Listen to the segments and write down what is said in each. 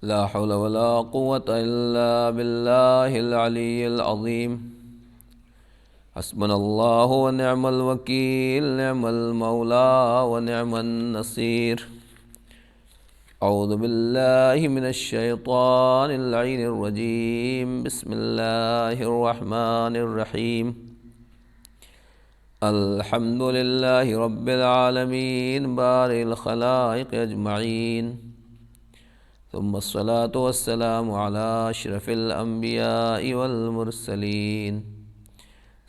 لا حول ولا قوة إلا بالله العلي العظيم. حسبنا الله ونعم الوكيل، نعم المولى ونعم النصير. أعوذ بالله من الشيطان اللعين الرجيم. بسم الله الرحمن الرحيم. الحمد لله رب العالمين بارئ الخلائق أجمعين، ثم الصلاة والسلام على أشرف الأنبياء والمرسلين،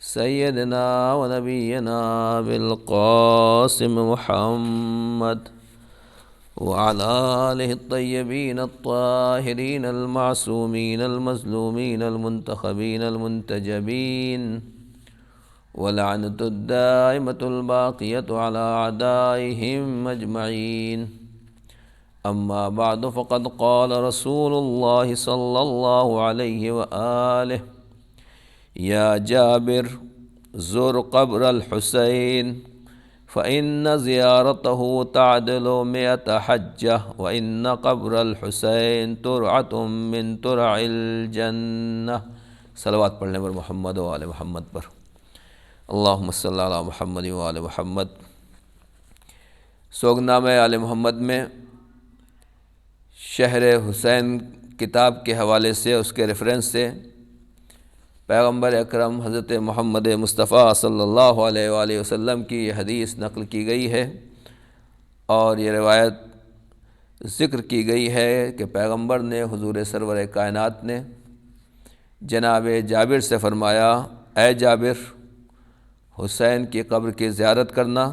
سيدنا ونبينا بالقاسم محمد وعلى آله الطيبين الطاهرين المعصومين المظلومين المنتخبين المنتجبين، ولعنة الدائمة الباقية على أعدائهم أجمعين. أما بعد، فقد قال رسول الله صلى الله عليه وآله: يا جابر زر قبر الحسين فإن زيارته تعدل 100 حجة، وإن قبر الحسين ترعة من ترع الجنة. صلوات پڑھنے پر محمد و آل محمد پر. اللہم صلی علی محمد و آل محمد. سوگنامہ آل محمد میں شہر حسین کتاب کے حوالے سے، اس کے ریفرنس سے پیغمبر اکرم حضرت محمد مصطفیٰ صلی اللہ علیہ وآلہ وسلم کی یہ حدیث نقل کی گئی ہے، اور یہ روایت ذکر کی گئی ہے کہ پیغمبر نے، حضور سرور کائنات نے جناب جابر سے فرمایا: اے جابر، حسین کی قبر کی زیارت کرنا،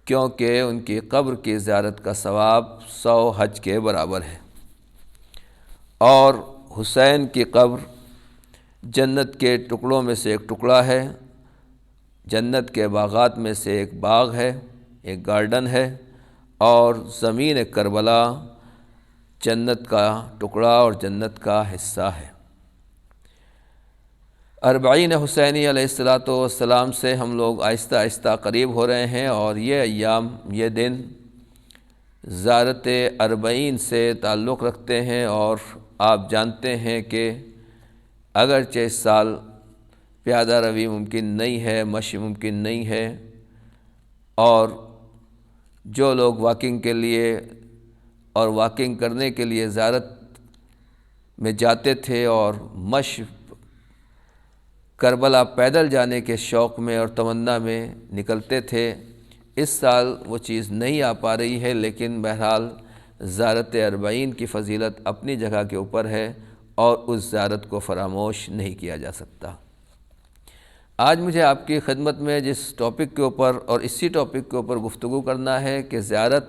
کیونکہ ان کی قبر کی زیارت کا ثواب 100 حج کے برابر ہے، اور حسین کی قبر جنت کے ٹکڑوں میں سے ایک ٹکڑا ہے، جنت کے باغات میں سے ایک باغ ہے، ایک گارڈن ہے، اور زمین کربلا جنت کا ٹکڑا اور جنت کا حصہ ہے۔ 40 حسینی علیہ السلام سے ہم لوگ آہستہ آہستہ قریب ہو رہے ہیں، اور یہ ایام، یہ دن زیارت 40 سے تعلق رکھتے ہیں، اور آپ جانتے ہیں کہ اگرچہ اس سال پیادہ روی ممکن نہیں ہے، مشی ممکن نہیں ہے، اور جو لوگ واکنگ کے لیے اور واکنگ کرنے کے لیے زیارت میں جاتے تھے اور مشی کربلا پیدل جانے کے شوق میں اور تمنا میں نکلتے تھے، اس سال وہ چیز نہیں آ پا رہی ہے، لیکن بہرحال زیارت 40 کی فضیلت اپنی جگہ کے اوپر ہے، اور اس زیارت کو فراموش نہیں کیا جا سکتا۔ آج مجھے آپ کی خدمت میں جس ٹاپک کے اوپر اور اسی ٹاپک کے اوپر گفتگو کرنا ہے کہ زیارت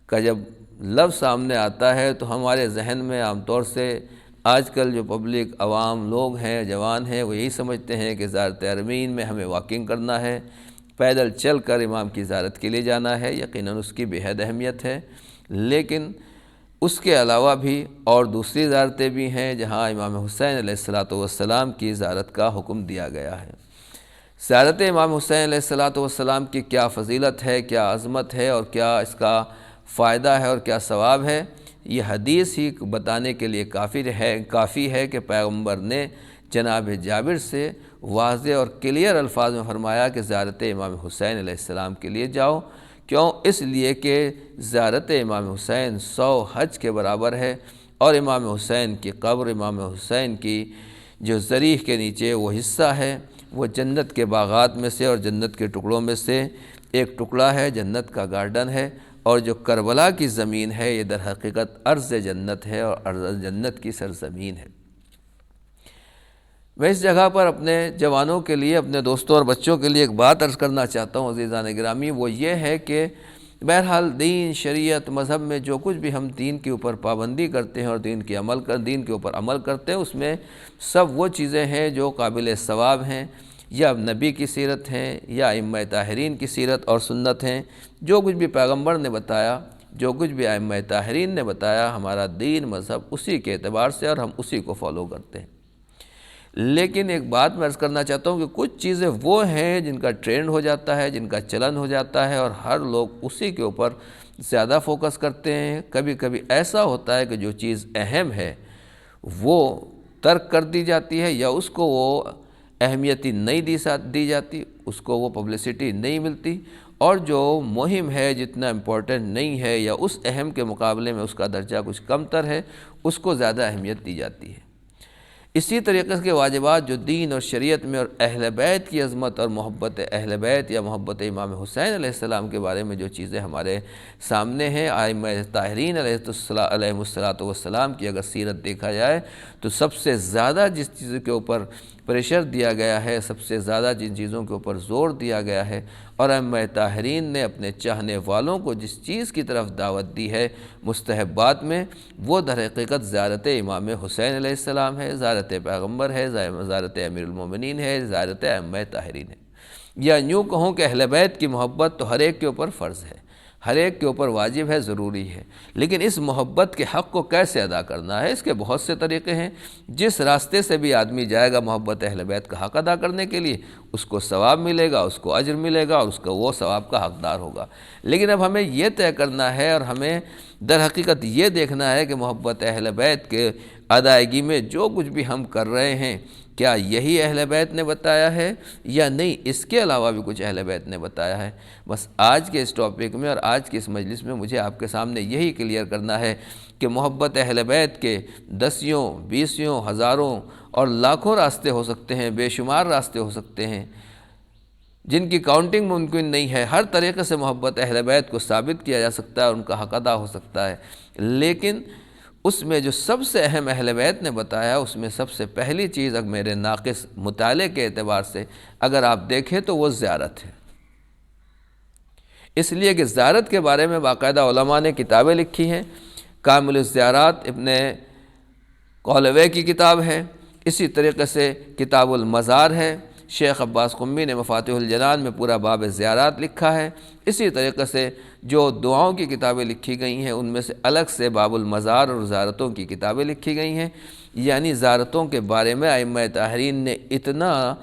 کا جب لفظ سامنے آتا ہے تو ہمارے ذہن میں عام طور سے آج کل جو پبلک عوام لوگ ہیں، جوان ہیں، وہ یہی سمجھتے ہیں کہ زیارت 40 میں ہمیں واکنگ کرنا ہے، پیدل چل کر امام کی زیارت کے لیے جانا ہے۔ یقیناً اس کی بے حد اہمیت ہے، لیکن اس کے علاوہ بھی اور دوسری زیارتیں بھی ہیں جہاں امام حسین علیہ السلام کی زیارت کا حکم دیا گیا ہے۔ زیارت امام حسین علیہ السلام کی کیا فضیلت ہے، کیا عظمت ہے، اور کیا اس کا فائدہ ہے اور کیا ثواب ہے، یہ حدیث ہی بتانے کے لیے کافی ہے کہ پیغمبر نے جناب جابر سے واضح اور کلیئر الفاظ میں فرمایا کہ زیارت امام حسین علیہ السلام کے لیے جاؤ۔ کیوں؟ اس لیے کہ زیارت امام حسین 100 حج کے برابر ہے، اور امام حسین کی قبر، امام حسین کی جو ضریح کے نیچے وہ حصہ ہے، وہ جنت کے باغات میں سے اور جنت کے ٹکڑوں میں سے ایک ٹکڑا ہے، جنت کا گارڈن ہے، اور جو کربلا کی زمین ہے یہ در حقیقت ارض جنت ہے، اور ارض جنت کی سرزمین ہے۔ میں اس جگہ پر اپنے جوانوں کے لیے، اپنے دوستوں اور بچوں کے لیے ایک بات عرض کرنا چاہتا ہوں عزیزان گرامی، وہ یہ ہے کہ بہرحال دین، شریعت، مذہب میں جو کچھ بھی ہم دین کے اوپر پابندی کرتے ہیں اور دین کے اوپر عمل کرتے ہیں، اس میں سب وہ چیزیں ہیں جو قابل ثواب ہیں، یا نبی کی سیرت ہیں، یا ائمہ طاہرین کی سیرت اور سنت ہیں۔ جو کچھ بھی پیغمبر نے بتایا، جو کچھ بھی ائمہ طاہرین نے بتایا، ہمارا دین، مذہب اسی کے اعتبار سے، اور ہم اسی کو فالو کرتے ہیں۔ لیکن ایک بات میں عرض کرنا چاہتا ہوں کہ کچھ چیزیں وہ ہیں جن کا ٹرینڈ ہو جاتا ہے، جن کا چلن ہو جاتا ہے، اور ہر لوگ اسی کے اوپر زیادہ فوکس کرتے ہیں، کبھی کبھی ایسا ہوتا ہے کہ جو چیز اہم ہے وہ ترک کر دی جاتی ہے یا اس کو وہ اہمیت نہیں دی جاتی، اس کو وہ پبلسٹی نہیں ملتی، اور جو مہم ہے جتنا امپورٹنٹ نہیں ہے یا اس اہم کے مقابلے میں اس کا درجہ کچھ کم تر ہے اس کو زیادہ اہمیت دی جاتی ہے۔ اسی طریقے سے واجبات جو دین اور شریعت میں اور اہل بیت کی عظمت اور محبت اہل بیت یا محبت امام حسین علیہ السلام کے بارے میں جو چیزیں ہمارے سامنے ہیں، ائمہ طاہرین علیہ السلام کی اگر سیرت دیکھا جائے تو سب سے زیادہ جس چیز کے اوپر پریشر دیا گیا ہے، سب سے زیادہ جن چیزوں کے اوپر زور دیا گیا ہے اور ائمہ طاہرین نے اپنے چاہنے والوں کو جس چیز کی طرف دعوت دی ہے مستحبات میں، وہ در حقیقت زیارت امام حسین علیہ السلام ہے، زیارت پیغمبر ہے، زیارت امیر المومنین ہے، زیارت ائمہ طاہرین ہے۔ یا یوں کہوں کہ اہل بیت کی محبت تو ہر ایک کے اوپر فرض ہے، ہر ایک کے اوپر واجب ہے، ضروری ہے، لیکن اس محبت کے حق کو کیسے ادا کرنا ہے، اس کے بہت سے طریقے ہیں۔ جس راستے سے بھی آدمی جائے گا محبت اہل بیت کا حق ادا کرنے کے لیے، اس کو ثواب ملے گا، اس کو اجر ملے گا اور اس کا وہ ثواب کا حقدار ہوگا۔ لیکن اب ہمیں یہ طے کرنا ہے اور ہمیں در حقیقت یہ دیکھنا ہے کہ محبت اہل بیت کے ادائیگی میں جو کچھ بھی ہم کر رہے ہیں کیا یہی اہل بیت نے بتایا ہے یا نہیں، اس کے علاوہ بھی کچھ اہل بیت نے بتایا ہے۔ بس آج کے اس ٹاپک میں اور آج کی اس مجلس میں مجھے آپ کے سامنے یہی کلیئر کرنا ہے کہ محبت اہل بیت کے دسیوں، بیسیوں، ہزاروں اور لاکھوں راستے ہو سکتے ہیں، بے شمار راستے ہو سکتے ہیں جن کی کاؤنٹنگ ممکن نہیں ہے۔ ہر طریقے سے محبت اہل بیت کو ثابت کیا جا سکتا ہے اور ان کا حق ادا ہو سکتا ہے، لیکن اس میں جو سب سے اہم اہل بیت نے بتایا اس میں سب سے پہلی چیز اگر میرے ناقص مطالعے کے اعتبار سے اگر آپ دیکھیں تو وہ زیارت ہے۔ اس لیے کہ زیارت کے بارے میں باقاعدہ علماء نے کتابیں لکھی ہیں، کامل الزیارات ابن قولوی کی کتاب ہے، اسی طریقے سے کتاب المزار ہے، شیخ عباس قمی نے مفاتیح الجنان میں پورا باب زیارات لکھا ہے، اسی طریقے سے جو دعاؤں کی کتابیں لکھی گئی ہیں ان میں سے الگ سے باب المزار اور زیارتوں کی کتابیں لکھی گئی ہیں۔ یعنی زیارتوں کے بارے میں ائمہ طاہرین نے اتنا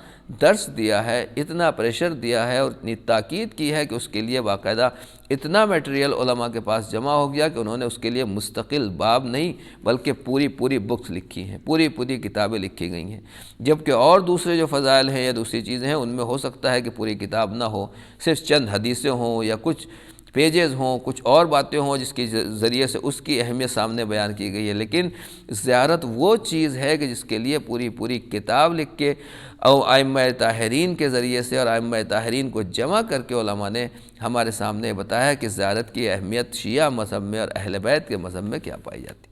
درس دیا ہے، اتنا پریشر دیا ہے اور اتنی تاکید کی ہے کہ اس کے لیے باقاعدہ اتنا میٹیریل علماء کے پاس جمع ہو گیا کہ انہوں نے اس کے لیے مستقل باب نہیں بلکہ پوری بکس لکھی ہیں، پوری کتابیں لکھی گئی ہیں۔ جبکہ اور دوسرے جو فضائل ہیں یا دوسری چیزیں ہیں ان میں ہو سکتا ہے کہ پوری کتاب نہ ہو، صرف چند حدیثیں ہوں یا کچھ پیجز ہوں، کچھ اور باتیں ہوں جس کے ذریعے سے اس کی اہمیت سامنے بیان کی گئی ہے، لیکن زیارت وہ چیز ہے کہ جس کے لیے پوری کتاب لکھ کے اور ائمہ طاہرین کے ذریعے سے اور ائمہ طاہرین کو جمع کر کے علماء نے ہمارے سامنے بتایا کہ زیارت کی اہمیت شیعہ مذہب میں اور اہل بیت کے مذہب میں کیا پائی جاتی۔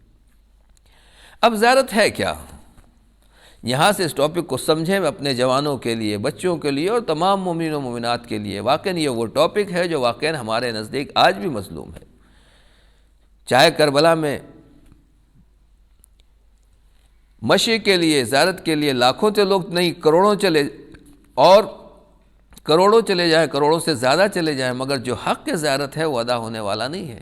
اب زیارت ہے کیا؟ یہاں سے اس ٹاپک کو سمجھیں میں اپنے جوانوں کے لیے، بچوں کے لیے اور تمام مومنین و مومنات کے لیے۔ واقعاً یہ وہ ٹاپک ہے جو واقعاً ہمارے نزدیک آج بھی مظلوم ہے۔ چاہے کربلا میں مشی کے لیے، زیارت کے لیے لاکھوں سے لوگ نہیں، کروڑوں چلے جائیں، کروڑوں سے زیادہ چلے جائیں، مگر جو حق کے زیارت ہے وہ ادا ہونے والا نہیں ہے۔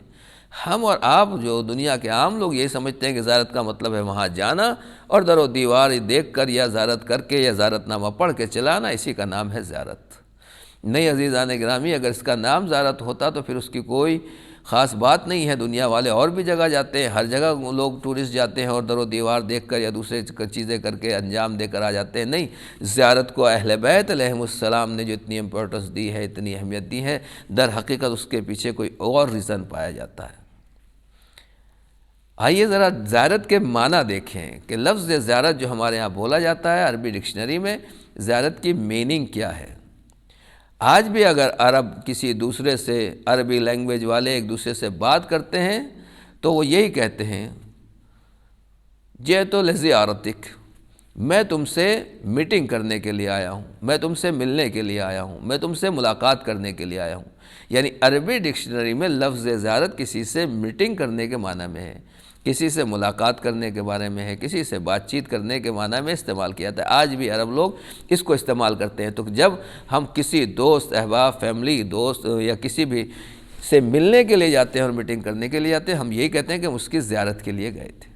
ہم اور آپ جو دنیا کے عام لوگ یہ سمجھتے ہیں کہ زیارت کا مطلب ہے وہاں جانا اور در و دیوار دیکھ کر یا زیارت کر کے یا زیارت نامہ پڑھ کے چلانا، اسی کا نام ہے زیارت۔ نہیں عزیزان گرامی، اگر اس کا نام زیارت ہوتا تو پھر اس کی کوئی خاص بات نہیں ہے۔ دنیا والے اور بھی جگہ جاتے ہیں، ہر جگہ لوگ ٹورسٹ جاتے ہیں اور در و دیوار دیکھ کر یا دوسرے چیزیں کر کے انجام دے کر آ جاتے ہیں۔ نہیں، زیارت کو اہل بیت علیہ السلام نے جو اتنی امپورٹنس دی ہے، اتنی اہمیت دی ہے، در حقیقت اس کے پیچھے کوئی اور ریزن پایا جاتا ہے۔ آئیے ذرا زیارت کے معنی دیکھیں کہ لفظ زیارت جو ہمارے ہاں بولا جاتا ہے عربی ڈکشنری میں، زیارت کی میننگ کیا ہے؟ آج بھی اگر عرب کسی دوسرے سے، عربی لینگویج والے ایک دوسرے سے بات کرتے ہیں تو وہ یہی کہتے ہیں، جئتُ لزیارتک، میں تم سے میٹنگ کرنے کے لیے آیا ہوں، میں تم سے ملنے کے لیے آیا ہوں، میں تم سے ملاقات کرنے کے لیے آیا ہوں۔ یعنی عربی ڈکشنری میں لفظ زیارت کسی سے میٹنگ کرنے کے معنی میں ہے، کسی سے ملاقات کرنے کے بارے میں ہے، کسی سے بات چیت کرنے کے معنی میں استعمال کیا جاتا ہے۔ آج بھی عرب لوگ اس کو استعمال کرتے ہیں۔ تو جب ہم کسی دوست، احباب، فیملی، دوست یا کسی بھی سے ملنے کے لیے جاتے ہیں اور میٹنگ کرنے کے لیے جاتے ہیں، ہم یہی کہتے ہیں کہ ہم اس کی زیارت کے لیے گئے تھے۔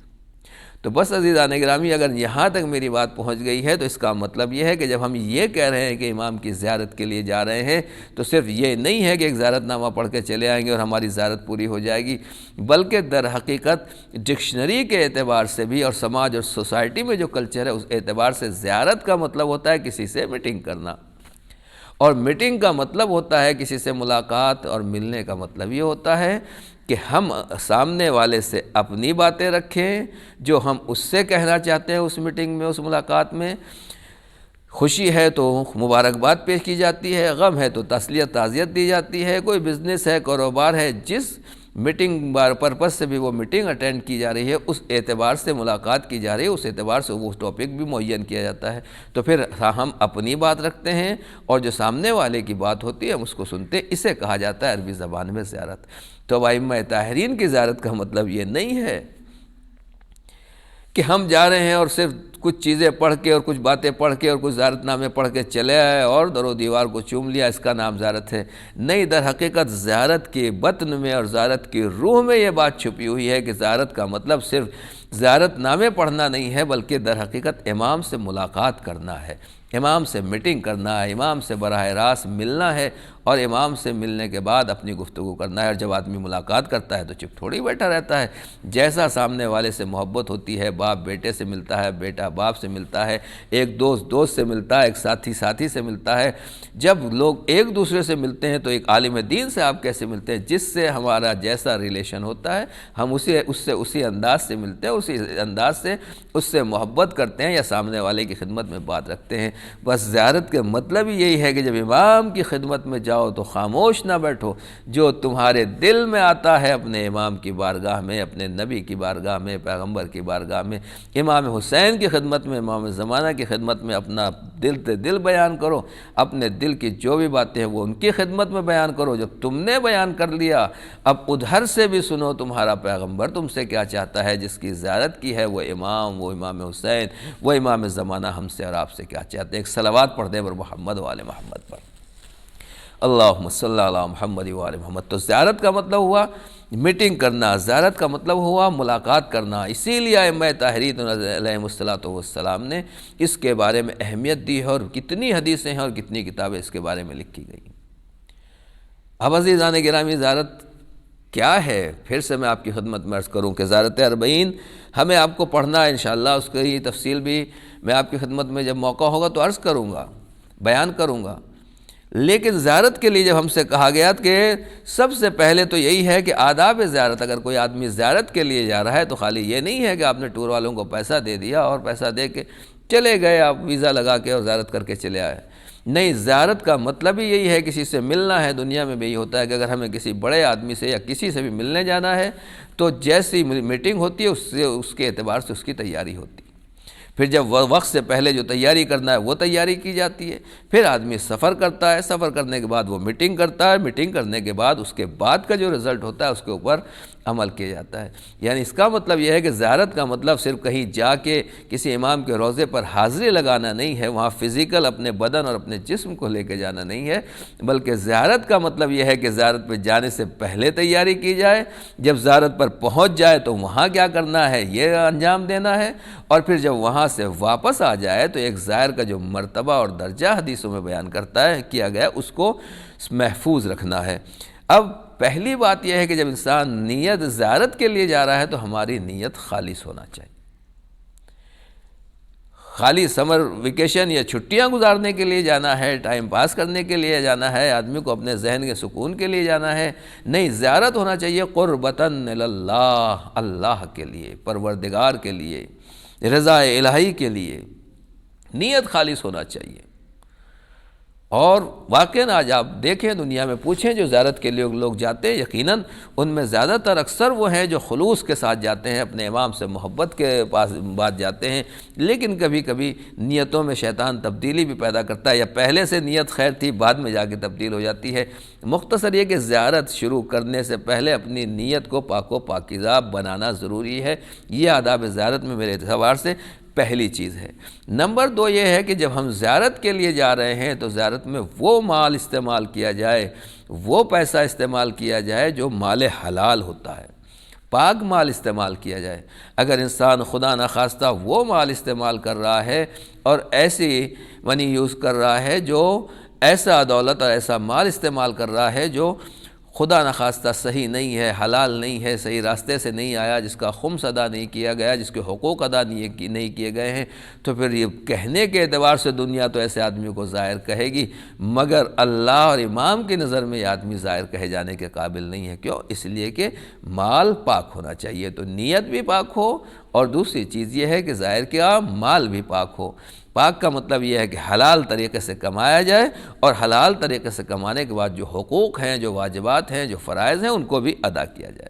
تو بس عزیزان گرامی، اگر یہاں تک میری بات پہنچ گئی ہے تو اس کا مطلب یہ ہے کہ جب ہم یہ کہہ رہے ہیں کہ امام کی زیارت کے لیے جا رہے ہیں تو صرف یہ نہیں ہے کہ ایک زیارت نامہ پڑھ کے چلے آئیں گے اور ہماری زیارت پوری ہو جائے گی، بلکہ در حقیقت ڈکشنری کے اعتبار سے بھی اور سماج اور سوسائٹی میں جو کلچر ہے اس اعتبار سے زیارت کا مطلب ہوتا ہے کسی سے میٹنگ کرنا، اور میٹنگ کا مطلب ہوتا ہے کسی سے ملاقات، اور ملنے کا مطلب یہ ہوتا ہے کہ ہم سامنے والے سے اپنی باتیں رکھیں جو ہم اس سے کہنا چاہتے ہیں اس میٹنگ میں، اس ملاقات میں۔ خوشی ہے تو مبارکباد پیش کی جاتی ہے، غم ہے تو تسلیت تعزیت دی جاتی ہے، کوئی بزنس ہے، کاروبار ہے، جس میٹنگ پرپس سے بھی وہ میٹنگ اٹینڈ کی جا رہی ہے اس اعتبار سے ملاقات کی جا رہی ہے، اس اعتبار سے وہ ٹاپک بھی معین کیا جاتا ہے۔ تو پھر ہم اپنی بات رکھتے ہیں اور جو سامنے والے کی بات ہوتی ہے ہم اس کو سنتے ہیں، اسے کہا جاتا ہے عربی زبان میں زیارت۔ تو ائمہ طاہرین کی زیارت کا مطلب یہ نہیں ہے کہ ہم جا رہے ہیں اور صرف کچھ چیزیں پڑھ کے اور کچھ باتیں پڑھ کے اور کچھ زیارت نامے پڑھ کے چلے آئے اور در و دیوار کو چوم لیا، اس کا نام زیارت ہے۔ نہیں، در حقیقت زیارت کے بطن میں اور زیارت کی روح میں یہ بات چھپی ہوئی ہے کہ زیارت کا مطلب صرف زیارت نامے پڑھنا نہیں ہے، بلکہ در حقیقت امام سے ملاقات کرنا ہے، امام سے میٹنگ کرنا ہے، امام سے براہ راست ملنا ہے، اور امام سے ملنے کے بعد اپنی گفتگو کرنا ہے۔ اور جب آدمی ملاقات کرتا ہے تو چپ تھوڑی بیٹھا رہتا ہے، جیسا سامنے والے سے محبت ہوتی ہے، باپ بیٹے سے ملتا ہے، بیٹا باپ سے ملتا ہے، ایک دوست دوست سے ملتا ہے، ایک ساتھی ساتھی سے ملتا ہے۔ جب لوگ ایک دوسرے سے ملتے ہیں تو ایک عالم دین سے آپ کیسے ملتے ہیں؟ جس سے ہمارا جیسا ریلیشن ہوتا ہے ہم اسی انداز سے ملتے ہیں، اسی انداز سے اس سے محبت کرتے ہیں یا سامنے والے کی خدمت میں بات رکھتے ہیں۔ بس زیارت کا مطلب ہی یہی ہے کہ جب امام کی خدمت میں جاؤ تو خاموش نہ بیٹھو، جو تمہارے دل میں آتا ہے اپنے امام کی بارگاہ میں، اپنے نبی کی بارگاہ میں، پیغمبر کی بارگاہ میں، امام حسین کی خدمت میں، امام زمانہ کی خدمت میں اپنا دل سے دل بیان کرو، اپنے دل کی جو بھی باتیں ہیں وہ ان کی خدمت میں بیان کرو۔ جب تم نے بیان کر لیا، اب ادھر سے بھی سنو تمہارا پیغمبر تم سے کیا چاہتا ہے، جس کی زیارت کی ہے وہ امام حسین، وہ امام زمانہ ہم سے اور آپ سے کیا چاہتے ہیں۔ ایک صلوات پڑھ دیں بر محمد و آل محمد پر، اللہم صلی علی محمد و آل محمد۔ تو زیارت کا مطلب ہوا میٹنگ کرنا، زیارت کا مطلب ہوا ملاقات کرنا۔ اسی لیے ائمہ طاہرین علیہم السلام نے اس کے بارے میں اہمیت دی ہے، اور کتنی حدیثیں ہیں اور کتنی کتابیں اس کے بارے میں لکھی گئی۔ اب عزیزان گرامی، زیارت کیا ہے؟ پھر سے میں آپ کی خدمت میں عرض کروں کہ زیارت اربعین ہمیں آپ کو پڑھنا ہے انشاءاللہ، اس کی تفصیل بھی میں آپ کی خدمت میں جب موقع ہوگا تو عرض کروں گا، بیان کروں گا۔ لیکن زیارت کے لیے جب ہم سے کہا گیا کہ سب سے پہلے تو یہی ہے کہ آداب زیارت، اگر کوئی آدمی زیارت کے لیے جا رہا ہے تو خالی یہ نہیں ہے کہ آپ نے ٹور والوں کو پیسہ دے دیا اور پیسہ دے کے چلے گئے، آپ ویزا لگا کے اور زیارت کر کے چلے آئے۔ نہیں، زیارت کا مطلب ہی یہی ہے کسی سے ملنا ہے۔ دنیا میں بھی یہی ہوتا ہے کہ اگر ہمیں کسی بڑے آدمی سے یا کسی سے بھی ملنے جانا ہے تو جیسی میٹنگ ہوتی ہے اس کے اعتبار سے اس کی تیاری ہوتی ہے۔ پھر جب وقت سے پہلے جو تیاری کرنا ہے وہ تیاری کی جاتی ہے، پھر آدمی سفر کرتا ہے، سفر کرنے کے بعد وہ میٹنگ کرتا ہے، میٹنگ کرنے کے بعد اس کے بعد کا جو رزلٹ ہوتا ہے اس کے اوپر عمل کیا جاتا ہے۔ یعنی اس کا مطلب یہ ہے کہ زیارت کا مطلب صرف کہیں جا کے کسی امام کے روضے پر حاضری لگانا نہیں ہے، وہاں فزیکل اپنے بدن اور اپنے جسم کو لے کے جانا نہیں ہے، بلکہ زیارت کا مطلب یہ ہے کہ زیارت پہ جانے سے پہلے تیاری کی جائے، جب زیارت پر پہنچ جائے تو وہاں کیا کرنا ہے یہ انجام دینا ہے، اور پھر جب وہاں سے واپس آ جائے تو ایک زائر کا جو مرتبہ اور درجہ حدیثوں میں بیان کیا گیا اس کو محفوظ رکھنا ہے۔ اب پہلی بات یہ ہے کہ جب انسان نیت زیارت کے لیے جا رہا ہے تو ہماری نیت خالص ہونا چاہیے۔ خالی سمر ویکیشن یا چھٹیاں گزارنے کے لیے جانا ہے، ٹائم پاس کرنے کے لیے جانا ہے، آدمی کو اپنے ذہن کے سکون کے لیے جانا ہے، نہیں، زیارت ہونا چاہیے قربتاً اللہ، اللہ کے لیے، پروردگار کے لیے، رضا الہی کے لیے نیت خالص ہونا چاہیے۔ اور واقعاً آج آپ دیکھیں، دنیا میں پوچھیں جو زیارت کے لیے لوگ جاتے ہیں، یقیناً ان میں زیادہ تر اکثر وہ ہیں جو خلوص کے ساتھ جاتے ہیں، اپنے امام سے محبت کے پاس بعد جاتے ہیں، لیکن کبھی کبھی نیتوں میں شیطان تبدیلی بھی پیدا کرتا ہے، یا پہلے سے نیت خیر تھی بعد میں جا کے تبدیل ہو جاتی ہے۔ مختصر یہ کہ زیارت شروع کرنے سے پہلے اپنی نیت کو پاک و پاکیزہ بنانا ضروری ہے، یہ آداب زیارت میں میرے اعتبار سے پہلی چیز ہے۔ نمبر 2 یہ ہے کہ جب ہم زیارت کے لیے جا رہے ہیں تو زیارت میں وہ مال استعمال کیا جائے، وہ پیسہ استعمال کیا جائے جو مال حلال ہوتا ہے۔ پاک مال استعمال کیا جائے۔ اگر انسان خدا نخواستہ وہ مال استعمال کر رہا ہے اور ایسی منی یوز کر رہا ہے، جو ایسا دولت اور ایسا مال استعمال کر رہا ہے جو خدا نخواستہ صحیح نہیں ہے، حلال نہیں ہے، صحیح راستے سے نہیں آیا، جس کا خمس ادا نہیں کیا گیا، جس کے حقوق ادا نہیں کیے گئے ہیں، تو پھر یہ کہنے کے اعتبار سے دنیا تو ایسے آدمی کو ظاہر کہے گی، مگر اللہ اور امام کی نظر میں یہ آدمی ظاہر کہے جانے کے قابل نہیں ہے۔ کیوں؟ اس لیے کہ مال پاک ہونا چاہیے، تو نیت بھی پاک ہو، اور دوسری چیز یہ ہے کہ ظاہر کیا مال بھی پاک ہو۔ پاک کا مطلب یہ ہے کہ حلال طریقے سے کمایا جائے، اور حلال طریقے سے کمانے کے بعد جو حقوق ہیں، جو واجبات ہیں، جو فرائض ہیں، ان کو بھی ادا کیا جائے۔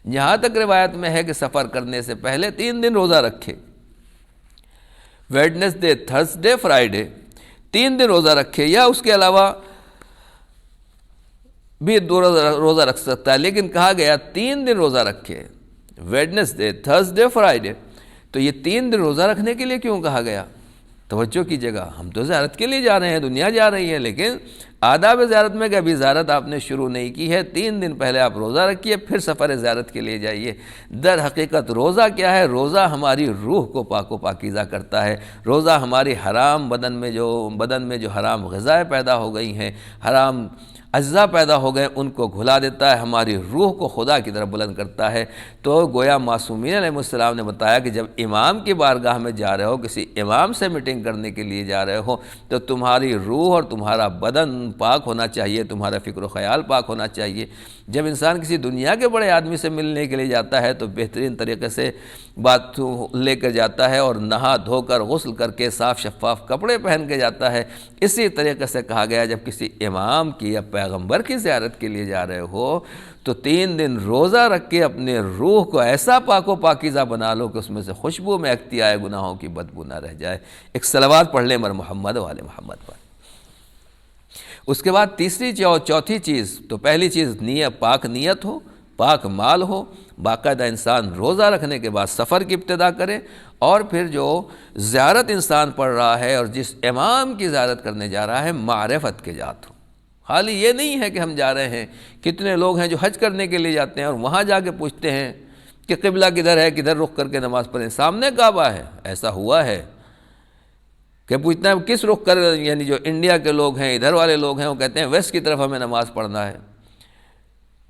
یہاں تک روایت میں ہے کہ سفر کرنے سے پہلے 3 دن روزہ رکھے، ویڈنسڈے، تھرسڈے، فرائیڈے، 3 دن روزہ رکھے، یا اس کے علاوہ بھی 2 روزہ رکھ سکتا ہے، لیکن کہا گیا 3 دن روزہ رکھے، ویڈنسڈے، تھرسڈے، فرائیڈے۔ تو یہ 3 دن روزہ رکھنے کے لیے کیوں کہا گیا؟ توجہ کیجیے گا، ہم تو زیارت کے لیے جا رہے ہیں، دنیا جا رہی ہے، لیکن آداب زیارت میں کہ ابھی زیارت آپ نے شروع نہیں کی ہے، 3 دن پہلے آپ روزہ رکھیے، پھر سفر زیارت کے لیے جائیے۔ در حقیقت روزہ کیا ہے؟ روزہ ہماری روح کو پاک و پاکیزہ کرتا ہے۔ روزہ ہماری حرام بدن میں جو حرام غذائیں پیدا ہو گئی ہیں، حرام اجزاء پیدا ہو گئے، ان کو گھلا دیتا ہے، ہماری روح کو خدا کی طرف بلند کرتا ہے۔ تو گویا معصومین علیہ السلام نے بتایا کہ جب امام کی بارگاہ میں جا رہے ہو، کسی امام سے میٹنگ کرنے کے لیے جا رہے ہو، تو تمہاری روح اور تمہارا بدن پاک ہونا چاہیے، تمہارا فکر و خیال پاک ہونا چاہیے۔ جب انسان کسی دنیا کے بڑے آدمی سے ملنے کے لیے جاتا ہے تو بہترین طریقے سے بات لے کر جاتا ہے، اور نہا دھو کر غسل کر کے صاف شفاف کپڑے پہن کے جاتا ہے۔ اسی طریقے سے کہا گیا جب کسی امام کی یا پیغمبر کی زیارت کے لیے جا رہے ہو تو 3 دن روزہ رکھ کے اپنے روح کو ایسا پاک و پاکیزہ بنا لو کہ اس میں سے خوشبو مہکتی آئے، گناہوں کی بدبو نہ رہ جائے۔ ایک صلوات پڑھ لیں مر محمد و آل محمد پر۔ اس کے بعد تیسری چوتھی چیز، تو پہلی چیز پاک نیت ہو، پاک مال ہو، باقاعدہ انسان روزہ رکھنے کے بعد سفر کی ابتدا کرے، اور پھر جو زیارت انسان پڑھ رہا ہے اور جس امام کی زیارت کرنے جا رہا ہے، معرفت کے جات ہو۔ خالی یہ نہیں ہے کہ ہم جا رہے ہیں، کتنے لوگ ہیں جو حج کرنے کے لیے جاتے ہیں اور وہاں جا کے پوچھتے ہیں کہ قبلہ کدھر ہے، کدھر رخ کر کے نماز پڑھیں، سامنے کعبہ ہے۔ ایسا ہوا ہے کہ پوچھنا ہے کس رخ کر، یعنی جو انڈیا کے لوگ ہیں، ادھر والے لوگ ہیں، وہ کہتے ہیں ویسٹ کی طرف ہمیں نماز پڑھنا ہے۔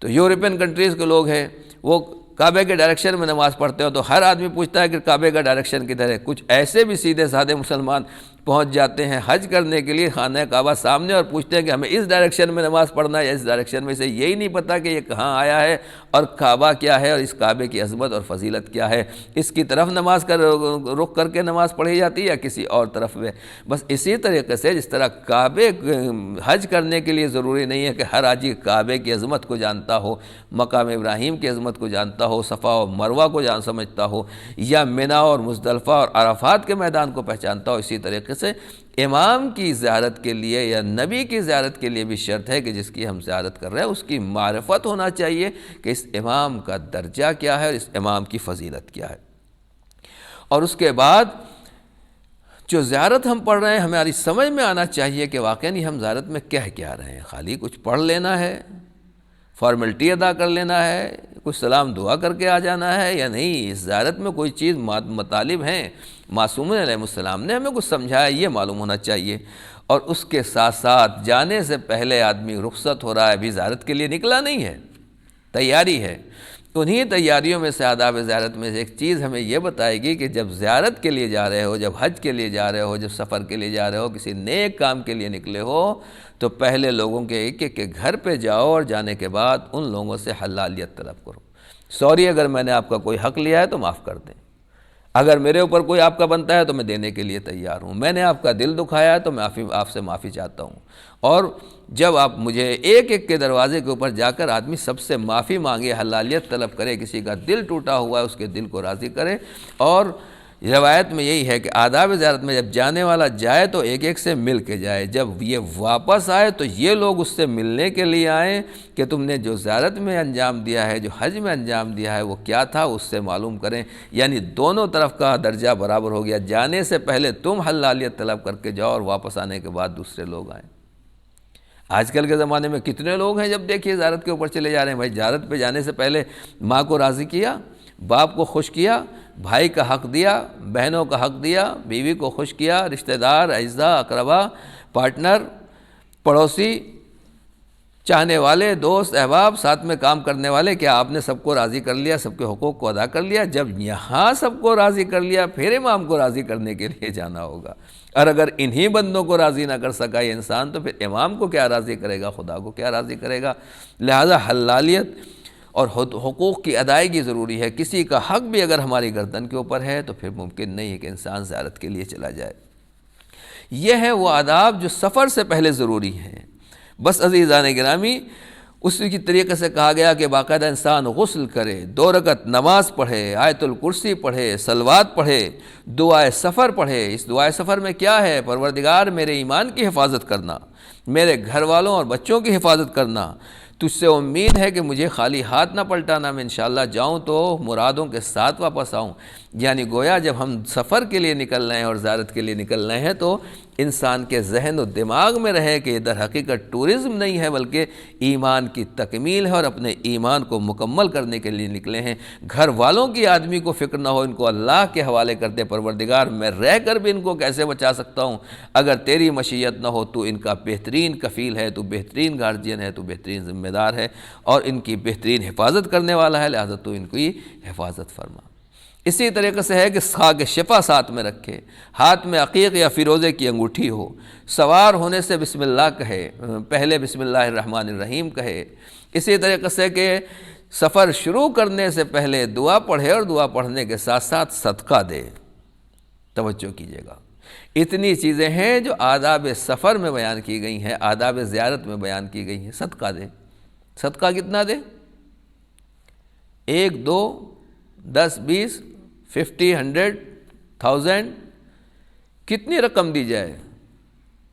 تو یورپین کنٹریز کے لوگ ہیں، وہ کعبے کے ڈائریکشن میں نماز پڑھتے ہیں، تو ہر آدمی پوچھتا ہے کہ کعبے کا ڈائریکشن کدھر ہے۔ کچھ ایسے بھی سیدھے سادھے مسلمان پہنچ جاتے ہیں حج کرنے کے لیے خانہ کعبہ سامنے، اور پوچھتے ہیں کہ ہمیں اس ڈائریکشن میں نماز پڑھنا ہے یا اس ڈائریکشن میں، سے یہی نہیں پتہ کہ یہ کہاں آیا ہے اور کعبہ کیا ہے اور اس کعبے کی عظمت اور فضیلت کیا ہے، اس کی طرف نماز رخ کر کے نماز پڑھی جاتی ہے یا کسی اور طرف میں۔ بس اسی طریقے سے جس طرح کعبے حج کرنے کے لیے ضروری نہیں ہے کہ ہر حاجی کعبے کی عظمت کو جانتا ہو، مقام ابراہیم کی عظمت کو جانتا ہو، صفا و مروہ کو سمجھتا ہو، یا منا اور مزدلفہ اور عرفات کے میدان کو پہچانتا ہو، اسی طریقے سے امام کی زیارت کے لیے یا نبی کی زیارت کے لیے بھی شرط ہے کہ جس کی ہم زیارت کر رہے ہیں اس کی معرفت ہونا چاہیے کہ اس امام کا درجہ کیا ہے اور اس امام کی فضیلت کیا ہے۔ اور اس کے بعد جو زیارت ہم پڑھ رہے ہیں ہماری سمجھ میں آنا چاہیے کہ واقعی ہم زیارت میں کہہ کیا رہے ہیں۔ خالی کچھ پڑھ لینا ہے، فارمیلٹی ادا کر لینا ہے، کچھ سلام دعا کر کے آ جانا ہے، یا نہیں، اس زیارت میں کوئی چیز مطالب ہیں معصومین علیہ السلام نے ہمیں کچھ سمجھایا، یہ معلوم ہونا چاہیے۔ اور اس کے ساتھ ساتھ جانے سے پہلے آدمی رخصت ہو رہا ہے، ابھی زیارت کے لیے نکلا نہیں ہے، تیاری ہے۔ انہی تیاریوں میں سے آداب زیارت میں سے ایک چیز ہمیں یہ بتائے گی کہ جب زیارت کے لیے جا رہے ہو، جب حج کے لیے جا رہے ہو، جب سفر کے لیے جا رہے ہو، کسی نیک کام کے لیے نکلے ہو، تو پہلے لوگوں کے ایک ایک کے گھر پہ جاؤ، اور جانے کے بعد ان لوگوں سے حلالیت طلب کرو۔ سوری، اگر میں نے آپ کا کوئی حق لیا ہے تو معاف کر دیں، اگر میرے اوپر کوئی آپ کا بنتا ہے تو میں دینے کے لیے تیار ہوں، میں نے آپ کا دل دکھایا ہے تو میں آپ سے معافی چاہتا ہوں۔ اور جب آپ مجھے ایک ایک کے دروازے کے اوپر جا کر آدمی سب سے معافی مانگے، حلالیت طلب کرے، کسی کا دل ٹوٹا ہوا ہے اس کے دل کو راضی کرے۔ اور روایت میں یہی ہے کہ آداب زیارت میں جب جانے والا جائے تو ایک ایک سے مل کے جائے، جب یہ واپس آئے تو یہ لوگ اس سے ملنے کے لیے آئیں کہ تم نے جو زیارت میں انجام دیا ہے، جو حج میں انجام دیا ہے، وہ کیا تھا، اس سے معلوم کریں۔ یعنی دونوں طرف کا درجہ برابر ہو گیا، جانے سے پہلے تم حلالیت طلب کر کے جاؤ اور واپس آنے کے بعد دوسرے لوگ آئیں۔ آج کل کے زمانے میں کتنے لوگ ہیں جب دیکھیے زیارت کے اوپر چلے جا رہے ہیں. بھائی زیارت پہ جانے سے پہلے ماں کو راضی کیا، باپ کو خوش کیا، بھائی کا حق دیا، بہنوں کا حق دیا، بیوی کو خوش کیا، رشتہ دار، اعزاء، اقربا، پارٹنر، پڑوسی، چاہنے والے، دوست، احباب، ساتھ میں کام کرنے والے، کیا آپ نے سب کو راضی کر لیا، سب کے حقوق کو ادا کر لیا؟ جب یہاں سب کو راضی کر لیا پھر امام کو راضی کرنے کے لیے جانا ہوگا. اور اگر انہی بندوں کو راضی نہ کر سکا یہ انسان تو پھر امام کو کیا راضی کرے گا، خدا کو کیا راضی کرے گا؟ لہذا حلالیت اور حقوق کی ادائیگی ضروری ہے. کسی کا حق بھی اگر ہماری گردن کے اوپر ہے تو پھر ممکن نہیں ہے کہ انسان زیارت کے لیے چلا جائے. یہ ہے وہ آداب جو سفر سے پہلے ضروری ہیں. بس عزیزان گرامی، اسی کی طریقے سے کہا گیا کہ باقاعدہ انسان غسل کرے، 2 رکعت نماز پڑھے، آیت الکرسی پڑھے، صلوات پڑھے، دعائے سفر پڑھے. اس دعائے سفر میں کیا ہے؟ پروردگار میرے ایمان کی حفاظت کرنا، میرے گھر والوں اور بچوں کی حفاظت کرنا. تجھ سے امید ہے کہ مجھے خالی ہاتھ نہ پلٹانا، میں انشاءاللہ جاؤں تو مرادوں کے ساتھ واپس آؤں. یعنی گویا جب ہم سفر کے لیے نکل رہے ہیں اور زیارت کے لیے نکل رہے ہیں تو انسان کے ذہن و دماغ میں رہے کہ یہ در حقیقت ٹورزم نہیں ہے بلکہ ایمان کی تکمیل ہے اور اپنے ایمان کو مکمل کرنے کے لیے نکلے ہیں. گھر والوں کی آدمی کو فکر نہ ہو، ان کو اللہ کے حوالے کرتے، پروردگار میں رہ کر بھی ان کو کیسے بچا سکتا ہوں؟ اگر تیری مشیت نہ ہو تو ان کا بہترین کفیل ہے، تو بہترین گارجین ہے، تو بہترین ذمہ دار ہے اور ان کی بہترین حفاظت کرنے والا ہے، لہذا تو ان کی حفاظت فرما. اسی طریقے سے ہے کہ خاک شفا ساتھ میں رکھے، ہاتھ میں عقیق یا فیروزے کی انگوٹھی ہو، سوار ہونے سے بسم اللہ کہے، پہلے بسم اللہ الرحمن الرحیم کہے. اسی طریقے سے کہ سفر شروع کرنے سے پہلے دعا پڑھے اور دعا پڑھنے کے ساتھ ساتھ صدقہ دے. توجہ کیجیے گا، اتنی چیزیں ہیں جو آداب سفر میں بیان کی گئی ہیں، آداب زیارت میں بیان کی گئی ہیں. صدقہ دے. صدقہ کتنا دے؟ 1، 2، 10، 20، 50، 100، 1000، کتنی رقم دی جائے؟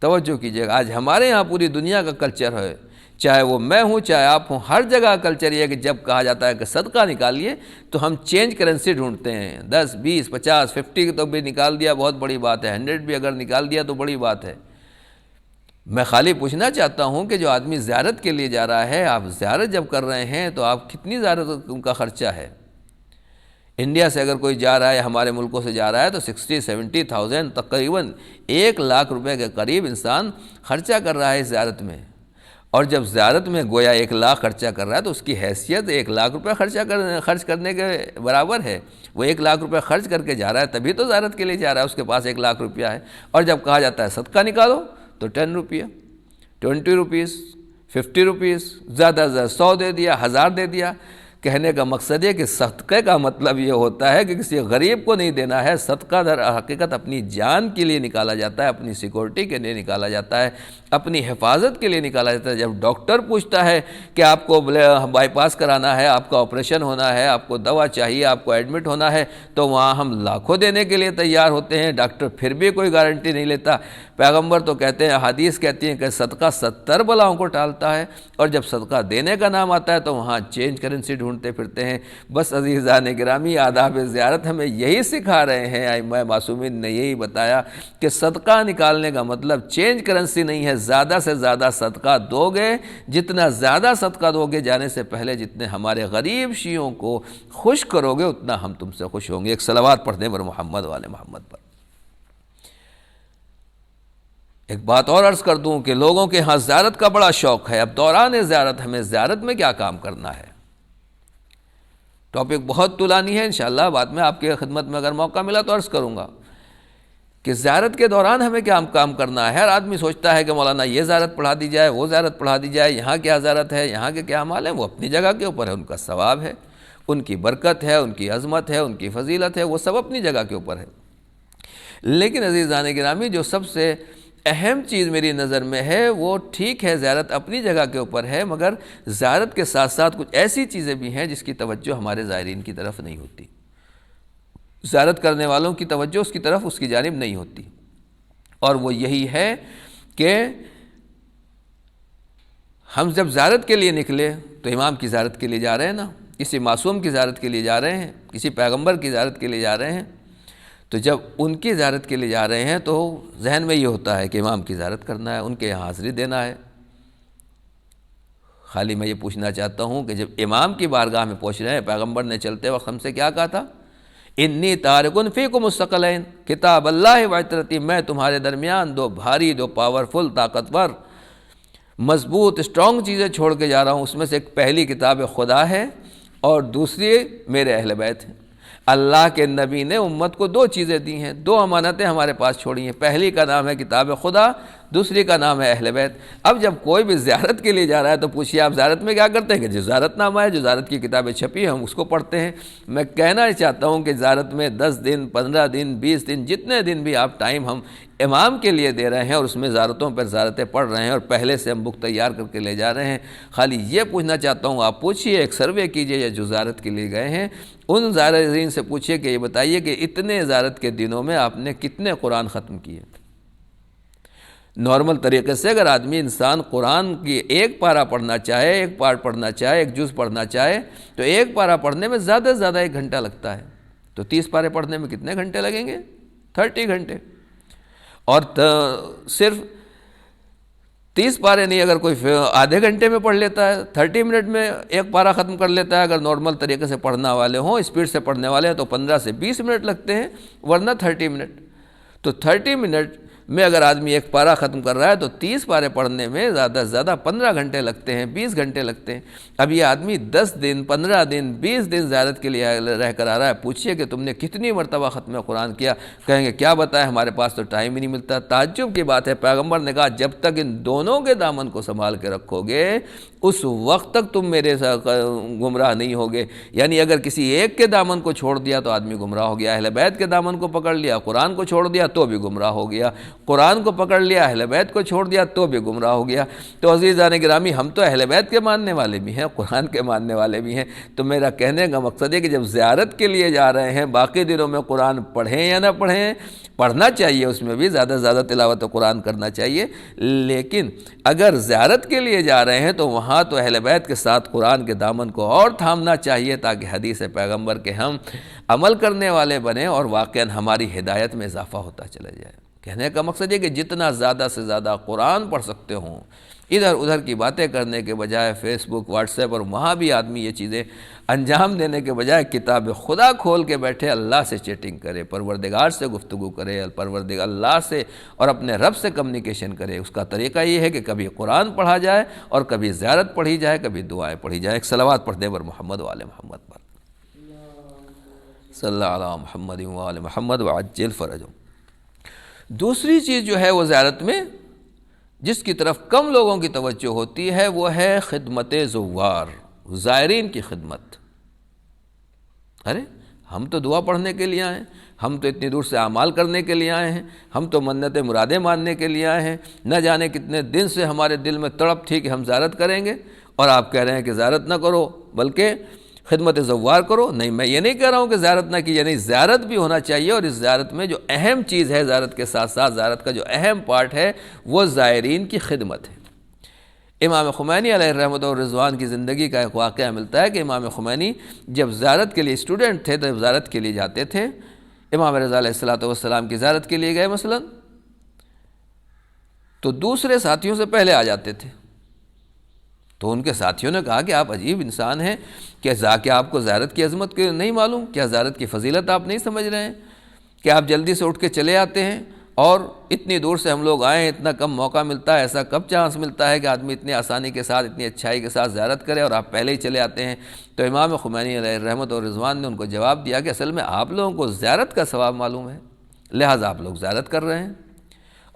توجہ کیجیے گا. آج ہمارے ہاں پوری دنیا کا کلچر ہے، چاہے وہ میں ہوں چاہے آپ ہوں، ہر جگہ کلچر یہ ہے کہ جب کہا جاتا ہے کہ صدقہ نکالیے تو ہم چینج کرنسی ڈھونڈتے ہیں. 10، 20، 50، 50 تو بھی نکال دیا بہت بڑی بات ہے، 100 بھی اگر نکال دیا تو بڑی بات ہے. میں خالی پوچھنا چاہتا ہوں کہ جو آدمی زیارت کے لیے جا رہا ہے، آپ زیارت جب کر رہے ہیں تو آپ کتنی زیارت کا خرچہ ہے؟ انڈیا سے اگر کوئی جا رہا ہے، ہمارے ملکوں سے جا رہا ہے تو 60-70,000 تقریباً 1 لاکھ روپے کے قریب انسان خرچہ کر رہا ہے اس زیارت میں. اور جب زیارت میں گویا 1 لاکھ خرچہ کر رہا ہے تو اس کی حیثیت 1 لاکھ روپے خرچ کرنے کے برابر ہے. وہ 1 لاکھ روپے خرچ کر کے جا رہا ہے تبھی تو زیارت کے لیے جا رہا ہے، اس کے پاس 1 لاکھ روپیہ ہے. اور جب کہا جاتا ہے صدقہ نکالو تو 10 روپیہ، 20 روپیز، 50 روپیز، زیادہ سے زیادہ 100 دے دیا، 1000 دے دیا. کہنے کا مقصد یہ کہ صدقے کا مطلب یہ ہوتا ہے کہ کسی غریب کو نہیں دینا ہے. صدقہ در حقیقت اپنی جان کے لیے نکالا جاتا ہے، اپنی سیکورٹی کے لیے نکالا جاتا ہے، اپنی حفاظت کے لیے نکالا جاتا ہے. جب ڈاکٹر پوچھتا ہے کہ آپ کو بائی پاس کرانا ہے، آپ کا آپریشن ہونا ہے، آپ کو دوا چاہیے، آپ کو ایڈمٹ ہونا ہے، تو وہاں ہم لاکھوں دینے کے لیے تیار ہوتے ہیں. ڈاکٹر پھر بھی کوئی گارنٹی نہیں لیتا. پیغمبر تو کہتے ہیں، حدیث کہتی ہیں کہ صدقہ 70 بلاؤں کو ٹالتا ہے. اور جب صدقہ دینے کا نام آتا ہے تو وہاں چینج کرنسی ڈھونڈتے پھرتے ہیں. بس عزیزان گرامی، آداب زیارت ہمیں یہی سکھا رہے ہیں، ائمہ معصومین نے یہی بتایا کہ صدقہ نکالنے کا مطلب چینج کرنسی نہیں ہے. زیادہ سے زیادہ صدقہ دو گے، جتنا زیادہ صدقہ دو گے جانے سے پہلے، جتنے ہمارے غریب شیعوں کو خوش کرو گے اتنا ہم تم سے خوش ہوں گے. ایک صلوات پڑھنے پر محمد والے محمد پر. ایک بات اور عرض کر دوں کہ لوگوں کے ہاں زیارت کا بڑا شوق ہے. اب دوران زیارت ہمیں زیارت میں کیا کام کرنا ہے؟ ٹاپک بہت طولانی ہے، انشاءاللہ بعد میں آپ کی خدمت میں اگر موقع ملا تو عرض کروں گا کہ زیارت کے دوران ہمیں کیا کام کرنا ہے. ہر آدمی سوچتا ہے کہ مولانا یہ زیارت پڑھا دی جائے، وہ زیارت پڑھا دی جائے، یہاں کیا زیارت ہے، یہاں کے کیا عمال ہیں. وہ اپنی جگہ کے اوپر ہے، ان کا ثواب ہے، ان کی برکت ہے، ان کی عظمت ہے، ان کی فضیلت ہے، وہ سب اپنی جگہ کے اوپر ہے. لیکن عزیزان گرامی، جو سب سے اہم چیز میری نظر میں ہے، وہ ٹھیک ہے زیارت اپنی جگہ کے اوپر ہے، مگر زیارت کے ساتھ ساتھ کچھ ایسی چیزیں بھی ہیں جس کی توجہ ہمارے زائرین کی طرف نہیں ہوتی. زیارت کرنے والوں کی توجہ اس کی طرف، اس کی جانب نہیں ہوتی. اور وہ یہی ہے کہ ہم جب زیارت کے لیے نکلے تو امام کی زیارت کے لیے جا رہے ہیں نا، کسی معصوم کی زیارت کے لیے جا رہے ہیں، کسی پیغمبر کی زیارت کے لیے جا رہے ہیں. تو جب ان کی زیارت کے لیے جا رہے ہیں تو ذہن میں یہ ہوتا ہے کہ امام کی زیارت کرنا ہے، ان کے یہاں حاضری دینا ہے. خالی میں یہ پوچھنا چاہتا ہوں کہ جب امام کی بارگاہ میں پہنچ رہے ہیں، پیغمبر نے چلتے وقت ہم سے کیا کہا تھا؟ انی تارکن فیکم الثقلین، کتاب اللہ و عترتی، میں تمہارے درمیان دو بھاری، دو پاورفل، طاقتور، مضبوط، اسٹرانگ چیزیں چھوڑ کے جا رہا ہوں۔ اس میں سے ایک پہلی کتاب خدا ہے اور دوسری میرے اہل بیت ہیں۔ اللہ کے نبی نے امت کو دو چیزیں دی ہیں، دو امانتیں ہمارے پاس چھوڑی ہیں، پہلی کا نام ہے کتاب خدا، دوسری کا نام ہے اہل بیت۔ اب جب کوئی بھی زیارت کے لیے جا رہا ہے تو پوچھیے آپ زیارت میں کیا کرتے ہیں؟ کہ جو زیارت نامہ ہے، جو زیارت کی کتابیں چھپی ہیں ہم اس کو پڑھتے ہیں۔ میں کہنا چاہتا ہوں کہ زیارت میں 10 دن، 15 دن، 20 دن، جتنے دن بھی آپ ٹائم ہم امام کے لیے دے رہے ہیں اور اس میں زیارتوں پر زیارتیں پڑھ رہے ہیں اور پہلے سے ہم بک تیار کر کے لے جا رہے ہیں، خالی یہ پوچھنا چاہتا ہوں، آپ پوچھیے، ایک سروے کیجئے، یا جو زیارت کے لیے گئے ہیں ان زائرین سے پوچھیے کہ یہ بتائیے کہ اتنے زیارت کے دنوں میں آپ نے کتنے قرآن ختم کیے؟ نارمل طریقے سے اگر انسان قرآن کی ایک پارہ پڑھنا چاہے، ایک پارٹ پڑھنا چاہے، ایک جز پڑھنا چاہے تو ایک پارہ پڑھنے میں زیادہ سے زیادہ 1 گھنٹہ لگتا ہے، تو 30 پارے پڑھنے میں کتنے گھنٹے لگیں گے؟ 30 گھنٹے۔ اور صرف 30 پارے نہیں، اگر کوئی آدھے گھنٹے میں پڑھ لیتا ہے، 30 منٹ میں ایک پارہ ختم کر لیتا ہے، اگر نارمل طریقے سے پڑھنے والے ہوں، اسپیڈ سے پڑھنے والے ہیں تو 15 سے 20 منٹ لگتے ہیں، ورنہ 30 منٹ۔ تو 30 منٹ میں اگر آدمی ایک پارہ ختم کر رہا ہے تو 30 پارے پڑھنے میں زیادہ سے زیادہ 15 گھنٹے لگتے ہیں، 20 گھنٹے لگتے ہیں۔ اب یہ آدمی 10 دن، 15 دن، 20 دن زیارت کے لیے رہ کر آ رہا ہے، پوچھئے کہ تم نے کتنی مرتبہ ختم قرآن کیا؟ کہیں گے کیا بتائیں، ہمارے پاس تو ٹائم ہی نہیں ملتا۔ تعجب کی بات ہے، پیغمبر نے کہا جب تک ان دونوں کے دامن کو سنبھال کے رکھو گے اس وقت تک تم میرے ساتھ گمراہ نہیں ہوگے۔ یعنی اگر کسی ایک کے دامن کو چھوڑ دیا تو آدمی گمراہ ہو گیا، اہل بیت کے دامن کو پکڑ لیا، قرآن کو چھوڑ دیا تو بھی گمراہ ہو گیا، قرآن کو پکڑ لیا، اہل بیت کو چھوڑ دیا تو بھی گمراہ ہو گیا۔ تو عزیزان گرامی، ہم تو اہل بیت کے ماننے والے بھی ہیں، قرآن کے ماننے والے بھی ہیں، تو میرا کہنے کا مقصد ہے کہ جب زیارت کے لیے جا رہے ہیں، باقی دنوں میں قرآن پڑھیں یا نہ پڑھیں، پڑھنا چاہیے، اس میں بھی زیادہ سے زیادہ تلاوت قرآن کرنا چاہیے، لیکن اگر زیارت کے لیے جا رہے ہیں تو وہاں تو اہل بیت کے ساتھ قرآن کے دامن کو اور تھامنا چاہیے تاکہ حدیث پیغمبر کے ہم عمل کرنے والے بنیں اور واقعاً ہماری ہدایت میں اضافہ ہوتا چلا جائے۔ کہنے کا مقصد یہ کہ جتنا زیادہ سے زیادہ قرآن پڑھ سکتے ہوں، ادھر ادھر کی باتیں کرنے کے بجائے فیس بک، واٹس ایپ اور وہاں بھی آدمی یہ چیزیں انجام دینے کے بجائے کتاب خدا کھول کے بیٹھے اللہ سے چیٹنگ کرے، پروردگار سے گفتگو کرے، پروردگار اللہ سے اور اپنے رب سے کمیونیکیشن کرے۔ اس کا طریقہ یہ ہے کہ کبھی قرآن پڑھا جائے اور کبھی زیارت پڑھی جائے، کبھی دعائیں پڑھی جائیں۔ ایک صلوات پڑھ دیں بر محمد و آل محمد پر، صلی اللہ علی محمد و آل محمد وعجل فرجہم۔ دوسری چیز جو ہے وہ زیارت میں جس کی طرف کم لوگوں کی توجہ ہوتی ہے وہ ہے خدمت زوار، زائرین کی خدمت۔ ارے ہم تو دعا پڑھنے کے لیے آئے ہیں، ہم تو اتنی دور سے اعمال کرنے کے لیے آئے ہیں، ہم تو منتیں مرادیں ماننے کے لیے آئے ہیں، نہ جانے کتنے دن سے ہمارے دل میں تڑپ تھی کہ ہم زیارت کریں گے، اور آپ کہہ رہے ہیں کہ زیارت نہ کرو بلکہ خدمت زوار کرو۔ نہیں، میں یہ نہیں کہہ رہا ہوں کہ زیارت نہ کیجیے، نہیں، زیارت بھی ہونا چاہیے، اور اس زیارت میں جو اہم چیز ہے، زیارت کے ساتھ ساتھ زیارت کا جو اہم پارٹ ہے وہ زائرین کی خدمت ہے۔ امام خمینی علیہ الرحمۃ والرضوان کی زندگی کا ایک واقعہ ملتا ہے کہ امام خمینی جب زیارت کے لیے اسٹوڈنٹ تھے، جب زیارت کے لیے جاتے تھے، امام رضا علیہ السلام کی زیارت کے لیے گئے مثلا، تو دوسرے ساتھیوں سے پہلے آ جاتے تھے۔ تو ان کے ساتھیوں نے کہا کہ آپ عجیب انسان ہیں، کیا آپ کو زیارت کی عظمت نہیں معلوم؟ کیا زیارت کی فضیلت آپ نہیں سمجھ رہے ہیں کہ آپ جلدی سے اٹھ کے چلے آتے ہیں، اور اتنی دور سے ہم لوگ آئے ہیں، اتنا کم موقع ملتا ہے، ایسا کب چانس ملتا ہے کہ آدمی اتنی آسانی کے ساتھ، اتنی اچھائی کے ساتھ زیارت کرے، اور آپ پہلے ہی چلے آتے ہیں؟ تو امام خمینی علیہ الرحمۃ والرضوان نے ان کو جواب دیا کہ اصل میں آپ لوگوں کو زیارت کا ثواب معلوم ہے، لہٰذا آپ لوگ زیارت کر رہے ہیں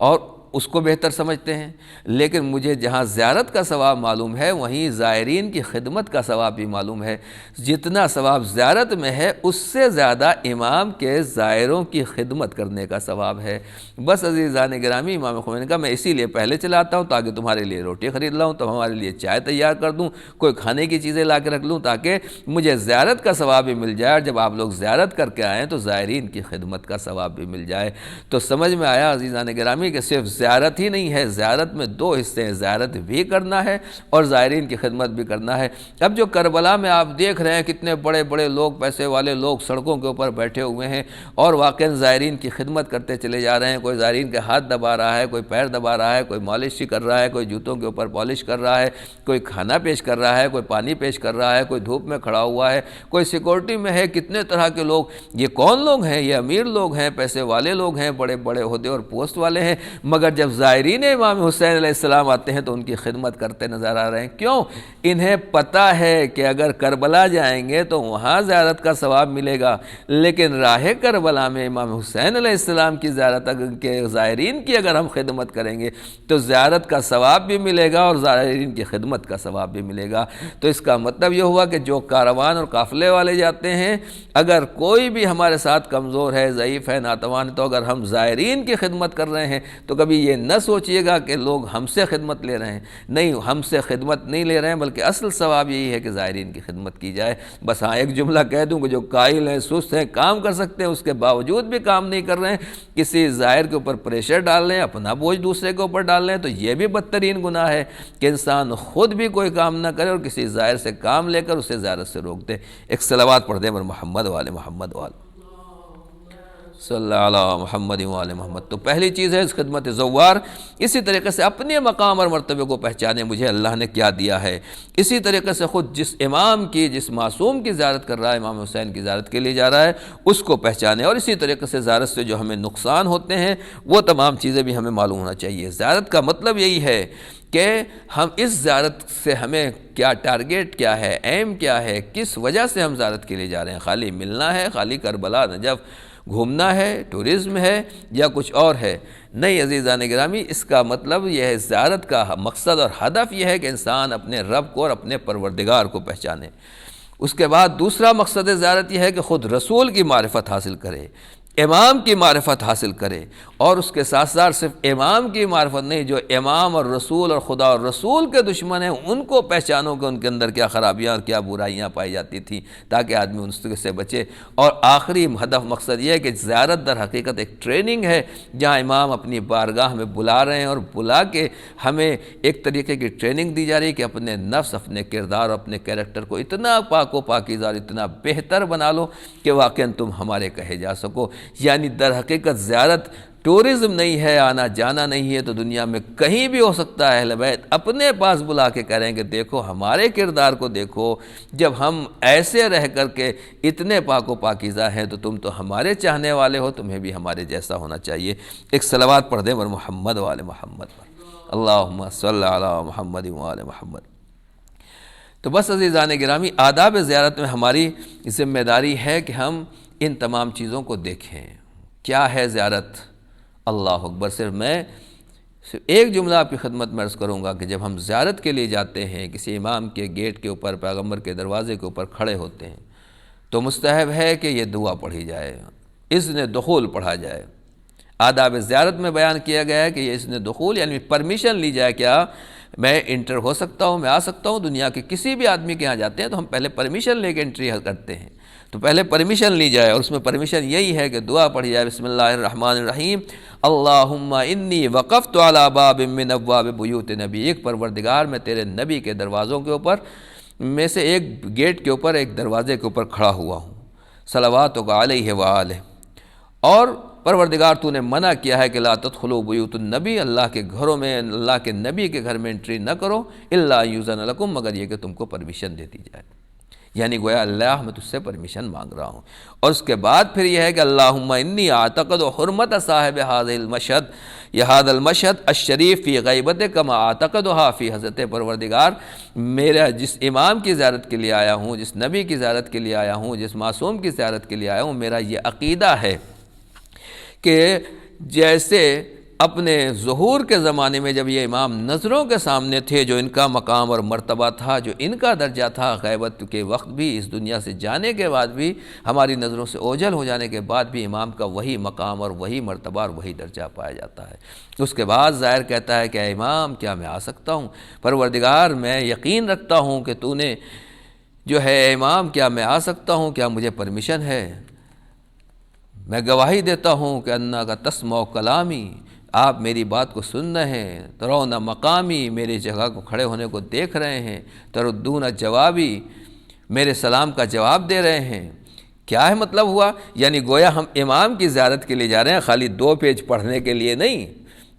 اور اس کو بہتر سمجھتے ہیں، لیکن مجھے جہاں زیارت کا ثواب معلوم ہے وہیں زائرین کی خدمت کا ثواب بھی معلوم ہے۔ جتنا ثواب زیارت میں ہے اس سے زیادہ امام کے زائروں کی خدمت کرنے کا ثواب ہے۔ بس عزیزان گرامی، امام خمینی کا میں اسی لیے پہلے چلا آتا ہوں تاکہ تمہارے لیے روٹی خرید لاؤں، تو ہمارے لیے چائے تیار کر دوں، کوئی کھانے کی چیزیں لا کے رکھ لوں تاکہ مجھے زیارت کا ثواب بھی مل جائے، اور جب آپ لوگ زیارت کر کے آئیں تو زائرین کی خدمت کا ثواب بھی مل جائے۔ تو سمجھ میں آیا عزیزان گرامی کہ صرف زیارت ہی نہیں ہے، زیارت میں دو حصے ہیں، زیارت بھی کرنا ہے اور زائرین کی خدمت بھی کرنا ہے۔ اب جو کربلا میں آپ دیکھ رہے ہیں کتنے بڑے بڑے لوگ، پیسے والے لوگ سڑکوں کے اوپر بیٹھے ہوئے ہیں اور واقعاً زائرین کی خدمت کرتے چلے جا رہے ہیں، کوئی زائرین کے ہاتھ دبا رہا ہے، کوئی پیر دبا رہا ہے، کوئی مالش کر رہا ہے، کوئی جوتوں کے اوپر پالش کر رہا ہے، کوئی کھانا پیش کر رہا ہے، کوئی پانی پیش کر رہا ہے، کوئی دھوپ میں کھڑا ہوا ہے، کوئی سیکورٹی میں ہے، کتنے طرح کے لوگ۔ یہ کون لوگ ہیں؟ یہ امیر لوگ ہیں، پیسے والے لوگ ہیں، بڑے بڑے عہدے اور پوسٹ والے ہیں، مگر جب زائرین امام حسین علیہ السلام آتے ہیں تو ان کی خدمت کرتے نظر آ رہے ہیں۔ کیوں؟ انہیں پتہ ہے کہ اگر کربلا جائیں گے تو وہاں زیارت کا ثواب ملے گا، لیکن راہ کربلا میں امام حسین علیہ السلام کی زیارت کے زائرین کی اگر ہم خدمت کریں گے تو زیارت کا ثواب بھی ملے گا اور زائرین کی خدمت کا ثواب بھی ملے گا۔ تو اس کا مطلب یہ ہوا کہ جو کاروان اور قافلے والے جاتے ہیں، اگر کوئی بھی ہمارے ساتھ کمزور ہے، ضعیف ہے، ناتوان ہے، تو اگر ہم زائرین کی خدمت کر رہے ہیں تو کبھی یہ نہ سوچئے گا کہ لوگ ہم سے خدمت لے رہے ہیں، نہیں، ہم سے خدمت نہیں لے رہے ہیں، بلکہ اصل ثواب یہی ہے کہ زائرین کی خدمت کی جائے۔ بس ہاں ایک جملہ کہہ دوں کہ جو قائل ہیں، سست ہیں، کام کر سکتے ہیں، اس کے باوجود بھی کام نہیں کر رہے ہیں، کسی زائر کے اوپر پریشر ڈال لیں، اپنا بوجھ دوسرے کے اوپر ڈال لیں، تو یہ بھی بدترین گناہ ہے کہ انسان خود بھی کوئی کام نہ کرے اور کسی زائر سے کام لے کر اسے زیارت سے روک دے۔ ایک صلوات پڑھ دیں محمد والے محمد والے صلی اللہ علیہ محمد والے محمد۔ تو پہلی چیز ہے اس خدمت زوار۔ اسی طریقے سے اپنے مقام اور مرتبے کو پہچانے، مجھے اللہ نے کیا دیا ہے۔ اسی طریقے سے خود جس امام کی، جس معصوم کی زیارت کر رہا ہے، امام حسین کی زیارت کے لیے جا رہا ہے، اس کو پہچانے، اور اسی طریقے سے زیارت سے جو ہمیں نقصان ہوتے ہیں وہ تمام چیزیں بھی ہمیں معلوم ہونا چاہیے۔ زیارت کا مطلب یہی ہے کہ ہم اس زیارت سے ہمیں کیا ٹارگیٹ کیا ہے، ایم کیا ہے، کس وجہ سے ہم زیارت کے لیے جا رہے ہیں۔ خالی ملنا ہے، خالی کربلا نجف گھومنا ہے، ٹورزم ہے، یا کچھ اور ہے؟ نہیں عزیزان گرامی، اس کا مطلب یہ ہے، زیارت کا مقصد اور ہدف یہ ہے کہ انسان اپنے رب کو اور اپنے پروردگار کو پہچانے۔ اس کے بعد دوسرا مقصد زیارت یہ ہے کہ خود رسول کی معرفت حاصل کرے، امام کی معرفت حاصل کرے، اور اس کے ساتھ ساتھ صرف امام کی معرفت نہیں، جو امام اور رسول اور خدا اور رسول کے دشمن ہیں ان کو پہچانو کہ ان کے اندر کیا خرابیاں اور کیا برائیاں پائی جاتی تھیں، تاکہ آدمی ان سے بچے۔ اور آخری ہدف مقصد یہ ہے کہ زیارت در حقیقت ایک ٹریننگ ہے، جہاں امام اپنی بارگاہ میں بلا رہے ہیں اور بلا کے ہمیں ایک طریقے کی ٹریننگ دی جا رہی ہے کہ اپنے نفس، اپنے کردار اور اپنے کیریکٹر کو اتنا پاک و پاکیزہ اور اتنا بہتر بنا لو کہ واقعاً تم ہمارے کہے جا سکو۔ یعنی در حقیقت زیارت ٹورزم نہیں ہے، آنا جانا نہیں ہے، تو دنیا میں کہیں بھی ہو سکتا ہے اہل بیت اپنے پاس بلا کے کہہ رہے ہیں کہ دیکھو ہمارے کردار کو دیکھو، جب ہم ایسے رہ کر کے اتنے پاک و پاکیزہ ہیں تو تم تو ہمارے چاہنے والے ہو، تمہیں بھی ہمارے جیسا ہونا چاہیے۔ ایک صلوات پڑھ دیں ور محمد والے محمد پر، اللہم صلی علی محمد والے محمد۔ تو بس عزیزان گرامی، آداب زیارت میں ہماری ذمہ داری ہے کہ ہم ان تمام چیزوں کو دیکھیں۔ کیا ہے زیارت؟ اللہ اکبر۔ صرف ایک جملہ آپ کی خدمت میں عرض کروں گا کہ جب ہم زیارت کے لیے جاتے ہیں، کسی امام کے گیٹ کے اوپر، پیغمبر کے دروازے کے اوپر کھڑے ہوتے ہیں، تو مستحب ہے کہ یہ دعا پڑھی جائے، اذن دخول پڑھا جائے۔ آداب زیارت میں بیان کیا گیا ہے کہ یہ اذن دخول یعنی پرمیشن لی جائے، کیا میں انٹر ہو سکتا ہوں، میں آ سکتا ہوں؟ دنیا کے کسی بھی آدمی کے یہاں جاتے ہیں تو ہم پہلے پرمیشن لے کے انٹری کرتے ہیں، تو پہلے پرمیشن لی جائے، اور اس میں پرمیشن یہی ہے کہ دعا پڑھی جائے، بسم اللہ الرحمن الرحیم، اللہم انی وقفت علی باب من ابواب بیوت نبیک، پروردگار میں تیرے نبی کے دروازوں کے اوپر میں سے ایک گیٹ کے اوپر، ایک دروازے کے اوپر کھڑا ہوا ہوں، صلواتک علیہ وآلہ، اور پروردگار تو نے منع کیا ہے کہ لا تدخلوا بیوت النبی، اللہ کے گھروں میں، اللہ کے نبی کے گھر میں انٹری نہ کرو، الا یؤذن لکم، مگر یہ کہ تم کو پرمیشن دے دی جائے۔ یعنی گویا اللہ میں تجھ سے پرمیشن مانگ رہا ہوں۔ اور اس کے بعد پھر یہ ہے کہ اللہم انی اعتقد حرمت صاحب هذا المشهد، یہ هذا المشهد الشریف فی غیبتک کما اعتقدها فی حضرت، پروردگار میرا جس امام کی زیارت کے لیے آیا ہوں، جس نبی کی زیارت کے لیے آیا ہوں، جس معصوم کی زیارت کے لیے آیا ہوں، میرا یہ عقیدہ ہے کہ جیسے اپنے ظہور کے زمانے میں جب یہ امام نظروں کے سامنے تھے، جو ان کا مقام اور مرتبہ تھا، جو ان کا درجہ تھا، غیبت کے وقت بھی، اس دنیا سے جانے کے بعد بھی، ہماری نظروں سے اوجھل ہو جانے کے بعد بھی امام کا وہی مقام اور وہی مرتبہ اور وہی درجہ پایا جاتا ہے۔ اس کے بعد ظاہر کہتا ہے کہ اے امام کیا میں آ سکتا ہوں؟ پروردگار میں یقین رکھتا ہوں کہ تو نے جو ہے، اے امام کیا میں آ سکتا ہوں؟ کیا مجھے پرمیشن ہے؟ میں گواہی دیتا ہوں کہ انہ کا تسمع کلامی، آپ میری بات کو سن رہے ہیں، ترون مقامی، میری جگہ کو کھڑے ہونے کو دیکھ رہے ہیں، تردون جوابی، میرے سلام کا جواب دے رہے ہیں۔ کیا ہے مطلب ہوا؟ یعنی گویا ہم امام کی زیارت کے لیے جا رہے ہیں، خالی 2 پیج پڑھنے کے لیے نہیں،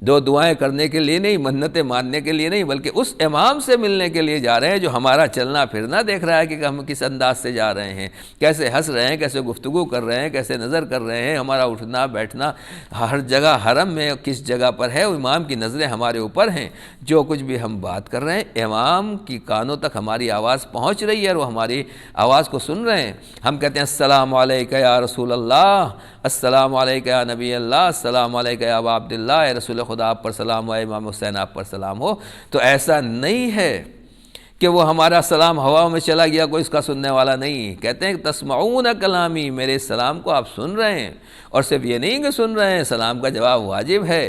2 دعائیں کرنے کے لیے نہیں، منتیں ماننے کے لیے نہیں، بلکہ اس امام سے ملنے کے لیے جا رہے ہیں جو ہمارا چلنا پھرنا دیکھ رہا ہے کہ ہم کس انداز سے جا رہے ہیں، کیسے ہنس رہے ہیں، کیسے گفتگو کر رہے ہیں، کیسے نظر کر رہے ہیں، ہمارا اٹھنا بیٹھنا ہر جگہ حرم میں کس جگہ پر ہے، امام کی نظریں ہمارے اوپر ہیں۔ جو کچھ بھی ہم بات کر رہے ہیں امام کی کانوں تک ہماری آواز پہنچ رہی ہے اور وہ ہماری آواز کو سن رہے ہیں۔ ہم کہتے ہیں السلام علیکہ یا رسول اللہ، السلام علیکہ یا نبی اللہ، السلام علیکہ یا ابا عبداللہ، اے رسول خدا آپ پر سلام ہو، امام حسین آپ پر سلام ہو۔ تو ایسا نہیں ہے کہ وہ ہمارا سلام ہوا میں چلا گیا، کوئی اس کا سننے والا نہیں۔ کہتے ہیں کہ تسمعون کلامی، میرے سلام کو آپ سن رہے ہیں، اور صرف یہ نہیں کہ سن رہے ہیں، سلام کا جواب واجب ہے،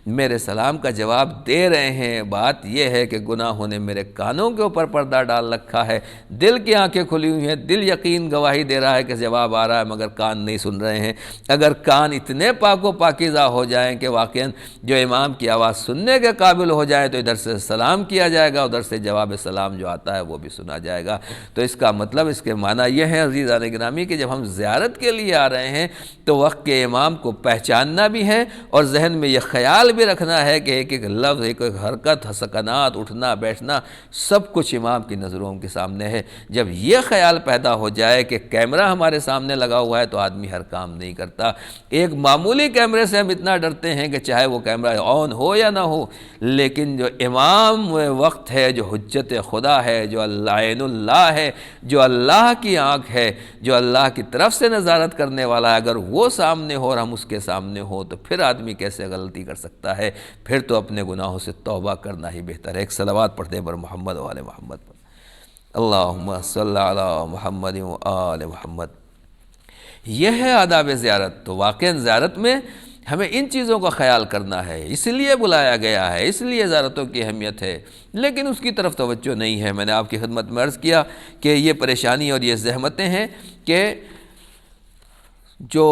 میرے سلام کا جواب دے رہے ہیں۔ بات یہ ہے کہ گناہوں نے میرے کانوں کے اوپر پردہ ڈال رکھا ہے، دل کی آنکھیں کھلی ہوئی ہیں، دل یقین گواہی دے رہا ہے کہ جواب آ رہا ہے، مگر کان نہیں سن رہے ہیں۔ اگر کان اتنے پاک و پاکیزہ ہو جائیں کہ واقعاً جو امام کی آواز سننے کے قابل ہو جائے تو ادھر سے سلام کیا جائے گا، ادھر سے جواب سلام جو آتا ہے وہ بھی سنا جائے گا۔ تو اس کا مطلب، اس کے معنی یہ ہے عزیزان گرامی کہ جب ہم زیارت کے لیے آ رہے ہیں تو وقت کے امام کو پہچاننا بھی ہے، اور ذہن میں یہ خیال بھی رکھنا ہے کہ ایک ایک لفظ، ایک ایک حرکت، سکنات، اٹھنا بیٹھنا، سب کچھ امام کی نظروں کے سامنے ہے۔ جب یہ خیال پیدا ہو جائے کہ کیمرہ ہمارے سامنے لگا ہوا ہے تو آدمی ہر کام نہیں کرتا۔ ایک معمولی کیمرے سے ہم اتنا ڈرتے ہیں کہ چاہے وہ کیمرہ آن ہو یا نہ ہو، لیکن جو امام وقت ہے، جو حجت خدا ہے، جو عین اللہ ہے، جو اللہ کی آنکھ ہے، جو اللہ کی طرف سے نظارت کرنے والا ہے، اگر وہ سامنے ہو اور ہم اس کے سامنے ہو تو پھر آدمی کیسے غلطی کر سکتا ہے؟ پھر تو اپنے گناہوں سے توبہ کرنا ہی بہتر ہے۔ ایک صلوات پڑھتے ہیں بر محمد و آل محمد پر، اللہم صلی علی محمد و آل محمد۔ یہ ہے آداب زیارت۔ تو واقعاً زیارت میں ہمیں ان چیزوں کا خیال کرنا ہے، اس لیے بلایا گیا ہے، اس لیے زیارتوں کی اہمیت ہے، لیکن اس کی طرف توجہ نہیں ہے۔ میں نے آپ کی خدمت میں عرض کیا کہ یہ پریشانی اور یہ زحمتیں ہیں کہ جو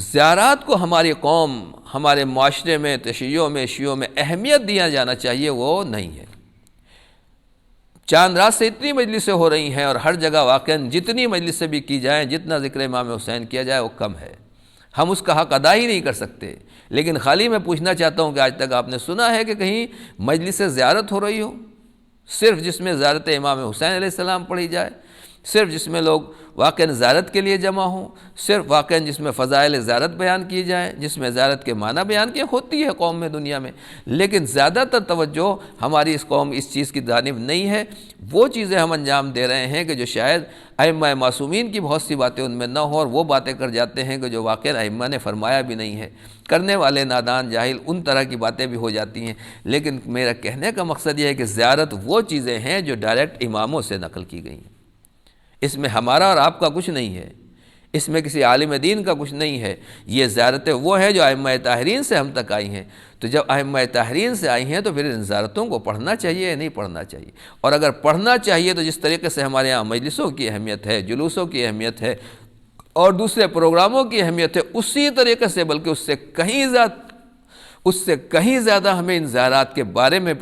زیارات کو ہماری قوم، ہمارے معاشرے میں، تشیعوں میں، شیعوں میں اہمیت دیا جانا چاہیے وہ نہیں ہے۔ چاند رات سے اتنی مجلسیں ہو رہی ہیں اور ہر جگہ واقعاً جتنی مجلسیں بھی کی جائیں، جتنا ذکر امام حسین کیا جائے وہ کم ہے، ہم اس کا حق ادا ہی نہیں کر سکتے۔ لیکن خالی میں پوچھنا چاہتا ہوں کہ آج تک آپ نے سنا ہے کہ کہیں مجلس زیارت ہو رہی ہو، صرف جس میں زیارت امام حسین علیہ السلام پڑھی جائے، صرف جس میں لوگ واقعاً زیارت کے لیے جمع ہوں، صرف واقعاً جس میں فضائل زیارت بیان کی جائیں، جس میں زیارت کے معنی بیان کیے ہوتی ہے قوم میں، دنیا میں، لیکن زیادہ تر توجہ ہماری اس قوم اس چیز کی جانب نہیں ہے۔ وہ چیزیں ہم انجام دے رہے ہیں کہ جو شاید ائمہ معصومین کی بہت سی باتیں ان میں نہ ہوں، اور وہ باتیں کر جاتے ہیں کہ جو واقعاً ائمہ نے فرمایا بھی نہیں ہے، کرنے والے نادان جاہل ان طرح کی باتیں بھی ہو جاتی ہیں۔ لیکن میرا کہنے کا مقصد یہ ہے کہ زیارت وہ چیزیں ہیں جو ڈائریکٹ اماموں سے نقل کی گئی ہیں، اس میں ہمارا اور آپ کا کچھ نہیں ہے، اس میں کسی عالم دین کا کچھ نہیں ہے۔ یہ زیارتیں وہ ہیں جو ائمہ طاہرین سے ہم تک آئی ہیں۔ تو جب ائمہ طاہرین سے آئی ہیں تو پھر ان زیارتوں کو پڑھنا چاہیے یا نہیں پڑھنا چاہیے؟ اور اگر پڑھنا چاہیے تو جس طریقے سے ہمارے یہاں مجلسوں کی اہمیت ہے، جلوسوں کی اہمیت ہے اور دوسرے پروگراموں کی اہمیت ہے، اسی طریقے سے بلکہ اس سے کہیں زیادہ ہمیں ان زیارات کے بارے میں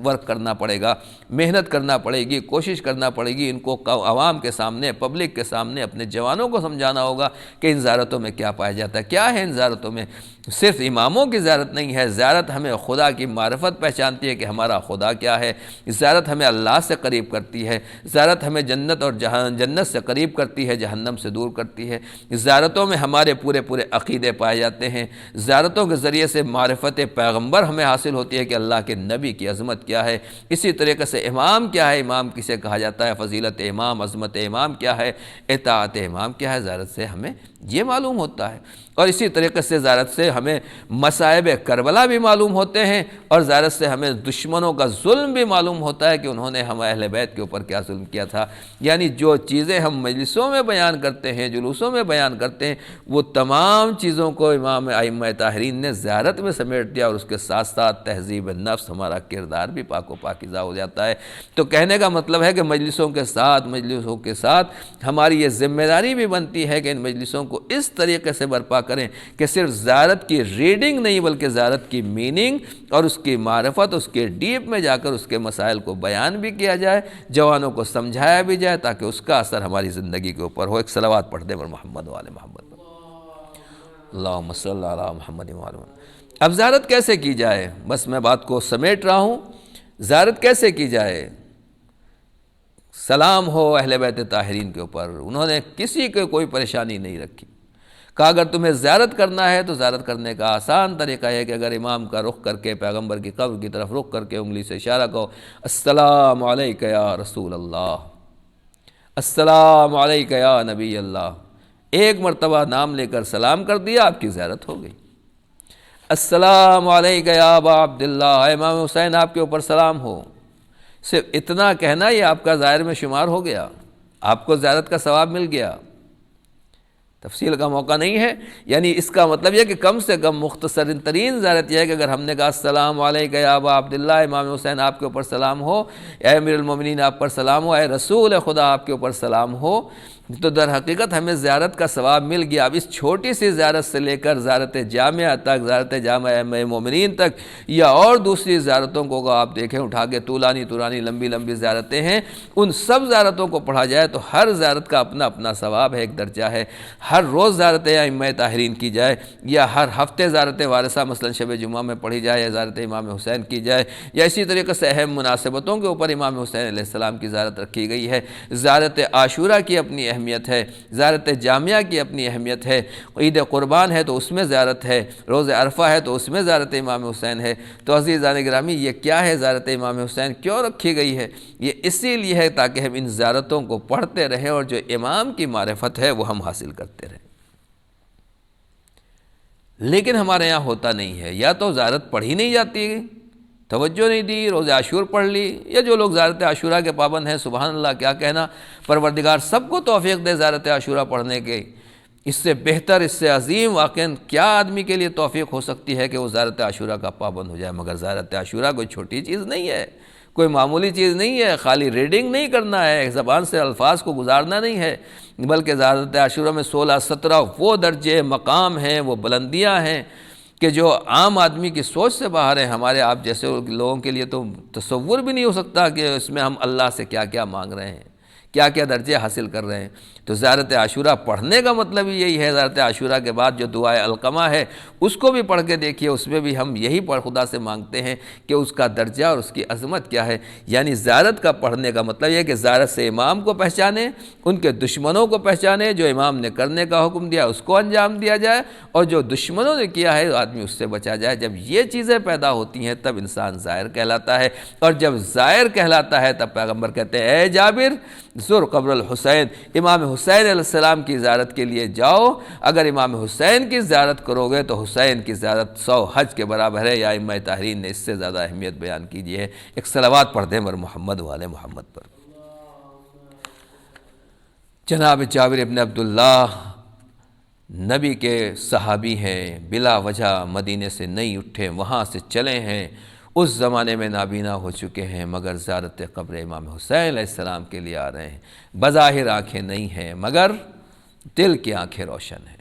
ورک کرنا پڑے گا، محنت کرنا پڑے گی، کوشش کرنا پڑے گی، ان کو عوام کے سامنے، پبلک کے سامنے، اپنے جوانوں کو سمجھانا ہوگا کہ ان زیارتوں میں کیا پایا جاتا ہے، کیا ہے ان زیارتوں میں۔ صرف اماموں کی زیارت نہیں ہے، زیارت ہمیں خدا کی معرفت پہچانتی ہے کہ ہمارا خدا کیا ہے، زیارت ہمیں اللہ سے قریب کرتی ہے، زیارت ہمیں جنت اور جنت سے قریب کرتی ہے، جہنم سے دور کرتی ہے۔ زیارتوں میں ہمارے پورے عقیدے پائے جاتے ہیں، زیارتوں کے ذریعے سے معرفت پیغمبر ہمیں حاصل ہوتی ہے کہ اللہ کے نبی کی عظمت کیا ہے۔ اسی طریقے سے امام کیا ہے، امام کسے کہا جاتا ہے، فضیلت امام، عظمت امام کیا ہے، اطاعت امام کیا ہے، زیارت سے ہمیں یہ معلوم ہوتا ہے۔ اور اسی طریقے سے زیارت سے ہمیں مصائب کربلا بھی معلوم ہوتے ہیں، اور زیارت سے ہمیں دشمنوں کا ظلم بھی معلوم ہوتا ہے کہ انہوں نے ہم اہل بیت کے اوپر کیا ظلم کیا تھا۔ یعنی جو چیزیں ہم مجلسوں میں بیان کرتے ہیں، جلوسوں میں بیان کرتے ہیں، وہ تمام چیزوں کو امام ائمہ طاہرین نے زیارت میں سمیٹ دیا، اور اس کے ساتھ ساتھ تہذیب نفس، ہمارا کردار بھی پاک و پاکیزہ ہو جاتا ہے۔ تو کہنے کا مطلب ہے کہ مجلسوں کے ساتھ ہماری یہ ذمہ داری بھی بنتی ہے کہ ان مجلسوں کو اس طریقے سے برپا کریں کہ صرف زیارت زیارت کی ریڈنگ نہیں بلکہ زیارت کی میننگ اور اس کی معرفت، اس کے ڈیپ میں جا کر اس کے مسائل کو بیان بھی کیا جائے، جوانوں کو سمجھایا بھی جائے تاکہ اس کا اثر ہماری زندگی کے اوپر ہو۔ ایک صلوات پڑھ دیں محمد و آل محمد، اللہم صلی علی محمد و آل محمد۔ اب زیارت کیسے کی جائے؟ بس میں بات کو سمیٹ رہا ہوں۔ زیارت کیسے کی جائے؟ سلام ہو اہل بیت طاہرین کے اوپر، انہوں نے کسی کو کوئی پریشانی نہیں رکھی۔ کہا اگر تمہیں زیارت کرنا ہے تو زیارت کرنے کا آسان طریقہ ہے کہ اگر امام کا رخ کر کے، پیغمبر کی قبر کی طرف رخ کر کے انگلی سے اشارہ کرو، السلام علیک یا رسول اللہ، السلام علیک یا نبی اللہ، ایک مرتبہ نام لے کر سلام کر دیا، آپ کی زیارت ہو گئی۔ السلام علیک یا ابا عبداللہ، امام حسین آپ کے اوپر سلام ہو، صرف اتنا کہنا یہ آپ کا ظاہر میں شمار ہو گیا، آپ کو زیارت کا ثواب مل گیا۔ تفصیل کا موقع نہیں ہے، یعنی اس کا مطلب یہ کہ کم سے کم مختصر ترین زیارت یہ ہے کہ اگر ہم نے کہا السلام علیک یا ابا عبداللہ، امام حسین آپ کے اوپر سلام ہو، اے امیر المومنین آپ پر سلام ہو، اے رسول خدا آپ کے اوپر سلام ہو، تو در حقیقت ہمیں زیارت کا ثواب مل گیا۔ اب اس چھوٹی سی زیارت سے لے کر زیارت جامعہ تک، زیارت جامعہ مومنین تک، یا اور دوسری زیارتوں کو اگر آپ دیکھیں اٹھا کے، طولانی لمبی لمبی زیارتیں ہیں، ان سب زیارتوں کو پڑھا جائے تو ہر زیارت کا اپنا اپنا ثواب ہے، ایک درجہ ہے۔ ہر روز زیارت ائمہ طاہرین کی جائے، یا ہر ہفتے زیارت وارثہ مثلا شب جمعہ میں پڑھی جائے، یا زیارت امام حسین کی جائے، یا اسی طریقے سے اہم مناسبتوں کے اوپر امام حسین علیہ السلام کی زیارت رکھی گئی ہے۔ زیارت عاشورہ کی اپنی اہمیت ہے، زیارت جامعہ کی اپنی اہمیت ہے، عید قربان ہے تو اس میں زیارت ہے، روز عرفہ ہے تو اس میں زیارت امام حسین ہے۔ تو عزیزان گرامی، یہ کیا ہے زیارت امام حسین، کیوں رکھی گئی ہے؟ یہ اسی لیے ہے تاکہ ہم ان زیارتوں کو پڑھتے رہیں اور جو امام کی معرفت ہے وہ ہم حاصل کرتے رہیں۔ لیکن ہمارے یہاں ہوتا نہیں ہے، یا تو زیارت پڑھی نہیں جاتی، توجہ نہیں دی، روز عاشور پڑھ لی، یا جو لوگ زیارت عاشورہ کے پابند ہیں، سبحان اللہ کیا کہنا، پروردگار سب کو توفیق دے زیارت عاشورہ پڑھنے کے۔ اس سے بہتر، اس سے عظیم واقعاً کیا آدمی کے لیے توفیق ہو سکتی ہے کہ وہ زیارت عاشورہ کا پابند ہو جائے؟ مگر زیارت عاشورہ کوئی چھوٹی چیز نہیں ہے، کوئی معمولی چیز نہیں ہے، خالی ریڈنگ نہیں کرنا ہے، زبان سے الفاظ کو گزارنا نہیں ہے، بلکہ زیارت عاشورہ میں 16-17 وہ درجے مقام ہیں، وہ بلندیاں ہیں کہ جو عام آدمی کی سوچ سے باہر ہیں۔ ہمارے آپ جیسے لوگوں کے لیے تو تصور بھی نہیں ہو سکتا کہ اس میں ہم اللہ سے کیا کیا مانگ رہے ہیں، کیا کیا درجے حاصل کر رہے ہیں۔ تو زیارت عاشورہ پڑھنے کا مطلب ہی یہی ہے۔ زیارت عاشورہ کے بعد جو دعائے علقمہ ہے اس کو بھی پڑھ کے دیکھیے، اس میں بھی ہم یہی خدا سے مانگتے ہیں کہ اس کا درجہ اور اس کی عظمت کیا ہے۔ یعنی زیارت کا پڑھنے کا مطلب یہ ہے کہ زیارت سے امام کو پہچانے، ان کے دشمنوں کو پہچانے، جو امام نے کرنے کا حکم دیا اس کو انجام دیا جائے، اور جو دشمنوں نے کیا ہے آدمی اس سے بچا جائے۔ جب یہ چیزیں پیدا ہوتی ہیں تب انسان زائر کہلاتا ہے، اور جب زائر کہلاتا ہے تب پیغمبر کہتے ہیں اے جابر زر قبر الحسین، امام حسین علیہ السلام کی زیارت کے لیے جاؤ۔ اگر امام حسین کی زیارت کرو گے تو حسین کی زیارت 100 حج کے برابر ہے، یا ائمہ طاہرین نے اس سے زیادہ اہمیت بیان کیجیے ہے۔ ایک صلوات پڑھ دیں بر محمد و آل محمد پر۔ جناب جابر ابن عبداللہ نبی کے صحابی ہیں، بلا وجہ مدینے سے نہیں اٹھے، وہاں سے چلے ہیں، اس زمانے میں نابینا ہو چکے ہیں، مگر زیارت قبر امام حسین علیہ السلام کے لیے آ رہے ہیں۔ بظاہر آنکھیں نہیں ہیں مگر دل کی آنکھیں روشن ہیں،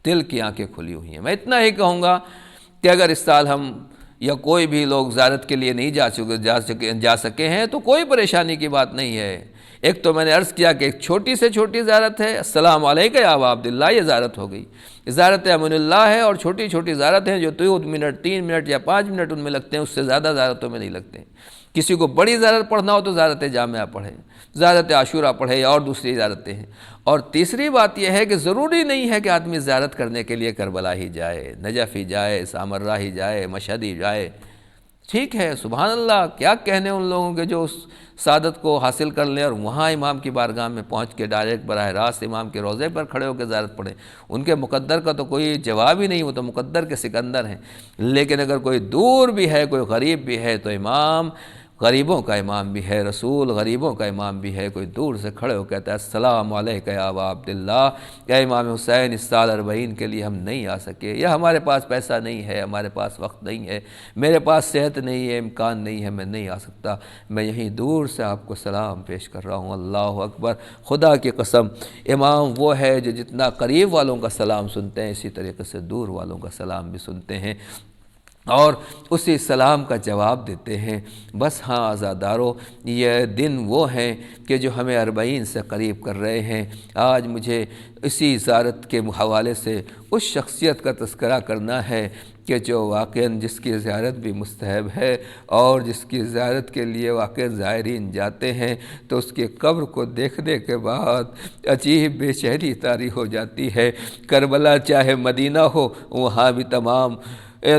دل کی آنکھیں کھلی ہوئی ہیں۔ میں اتنا ہی کہوں گا کہ اگر اس سال ہم یا کوئی بھی لوگ زیارت کے لیے نہیں جا سکے ہیں تو کوئی پریشانی کی بات نہیں ہے۔ ایک تو میں نے عرض کیا کہ ایک چھوٹی سے چھوٹی زیارت ہے، السلام علیکم یا ابا عبداللہ، یہ زیارت ہو گئی۔ زیارت امن اللہ ہے، اور چھوٹی چھوٹی زیارت ہیں جو 2 منٹ 3 منٹ یا 5 منٹ ان میں لگتے ہیں، اس سے زیادہ زیارتوں میں نہیں لگتے ہیں۔ کسی کو بڑی زیارت پڑھنا ہو تو زیارت جامعہ پڑھے، زیارت عاشورہ پڑھے، یا اور دوسری زیارتیں ہیں۔ اور تیسری بات یہ ہے کہ ضروری نہیں ہے کہ آدمی زیارت کرنے کے لیے کربلا ہی جائے، نجف ہی جائے، سامرہ ہی جائے، مشہد ہی جائے، ٹھیک ہے، سبحان اللہ، کیا کہنے ان لوگوں کے جو اس سعادت کو حاصل کر لیں اور وہاں امام کی بارگاہ میں پہنچ کے ڈائریکٹ براہ راست امام کے روضے پر کھڑے ہو کے زیارت پڑھیں۔ ان کے مقدر کا تو کوئی جواب ہی نہیں، وہ تو مقدر کے سکندر ہیں۔ لیکن اگر کوئی دور بھی ہے، کوئی غریب بھی ہے، تو امام غریبوں کا امام بھی ہے، رسول غریبوں کا امام بھی ہے۔ کوئی دور سے کھڑے ہو کہتا ہے السلام علیکہ یا ابا عبداللہ، یا امام حسین اس سال 40 کے لیے ہم نہیں آ سکے، یا ہمارے پاس پیسہ نہیں ہے، ہمارے پاس وقت نہیں ہے، میرے پاس صحت نہیں ہے، امکان نہیں ہے، میں نہیں آ سکتا، میں یہیں دور سے آپ کو سلام پیش کر رہا ہوں۔ اللہ اکبر! خدا کی قسم، امام وہ ہے جو جتنا قریب والوں کا سلام سنتے ہیں اسی طریقے سے دور والوں کا سلام بھی سنتے ہیں اور اسی سلام کا جواب دیتے ہیں۔ بس ہاں عزادارو، یہ دن وہ ہیں کہ جو ہمیں 40 سے قریب کر رہے ہیں۔ آج مجھے اسی زیارت کے حوالے سے اس شخصیت کا تذکرہ کرنا ہے کہ جو واقعاً جس کی زیارت بھی مستحب ہے اور جس کی زیارت کے لیے واقعاً زائرین جاتے ہیں تو اس کی قبر کو دیکھنے کے بعد عجیب بے چینی طاری ہو جاتی ہے۔ کربلا چاہے مدینہ ہو، وہاں بھی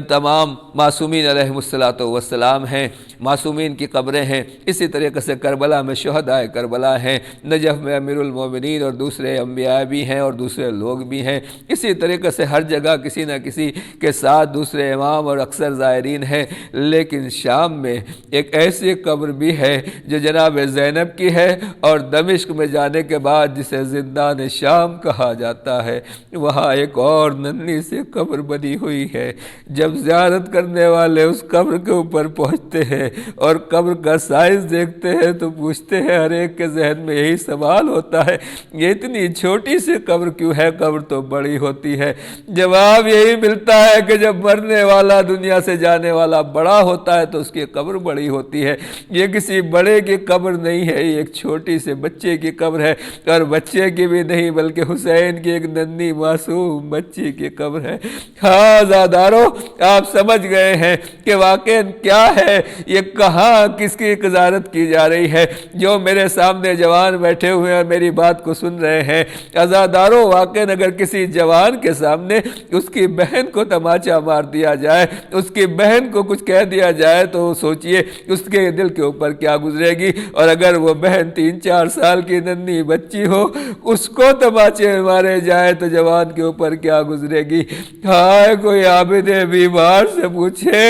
تمام معصومین علیہم السلام ہیں، معصومین کی قبریں ہیں۔ اسی طریقے سے کربلا میں شہدائے کربلا ہیں، نجف میں امیر المومنین اور دوسرے انبیاء بھی ہیں اور دوسرے لوگ بھی ہیں۔ اسی طریقے سے ہر جگہ کسی نہ کسی کے ساتھ دوسرے امام اور اکثر زائرین ہیں، لیکن شام میں ایک ایسی قبر بھی ہے جو جناب زینب کی ہے اور دمشق میں جانے کے بعد جسے زندان شام کہا جاتا ہے، وہاں ایک اور ننھی سی قبر بنی ہوئی ہے۔ جب زیارت کرنے والے اس قبر کے اوپر پہنچتے ہیں اور قبر کا سائز دیکھتے ہیں تو پوچھتے ہیں، ہر ایک کے ذہن میں یہی سوال ہوتا ہے، یہ اتنی چھوٹی سی قبر کیوں ہے؟ قبر تو بڑی ہوتی ہے۔ جواب یہی ملتا ہے کہ جب مرنے والا دنیا سے جانے والا بڑا ہوتا ہے تو اس کی قبر بڑی ہوتی ہے۔ یہ کسی بڑے کی قبر نہیں ہے، یہ ایک چھوٹی سے بچے کی قبر ہے، اور بچے کی بھی نہیں بلکہ حسین کی ایک ننھی معصوم بچی کی قبر ہے۔ ہاں عزادارو، آپ سمجھ گئے ہیں کہ واقعاً کیا ہے یہ، کہاں کس کی زیارت کی جا رہی ہے۔ جو میرے سامنے جوان بیٹھے ہوئے ہیں اور میری بات کو سن رہے ہیں، عزادارو واقعاً اگر کسی جوان کے سامنے اس کی بہن کو تماچا مار دیا جائے، اس کی بہن کو کچھ کہہ دیا جائے تو سوچئے اس کے دل کے اوپر کیا گزرے گی، اور اگر وہ بہن 3-4 سال کی ننھی بچی ہو، اس کو تماچے مارے جائے تو جوان کے اوپر کیا گزرے گی۔ ہائے کوئی عابد بیمار سے پوچھے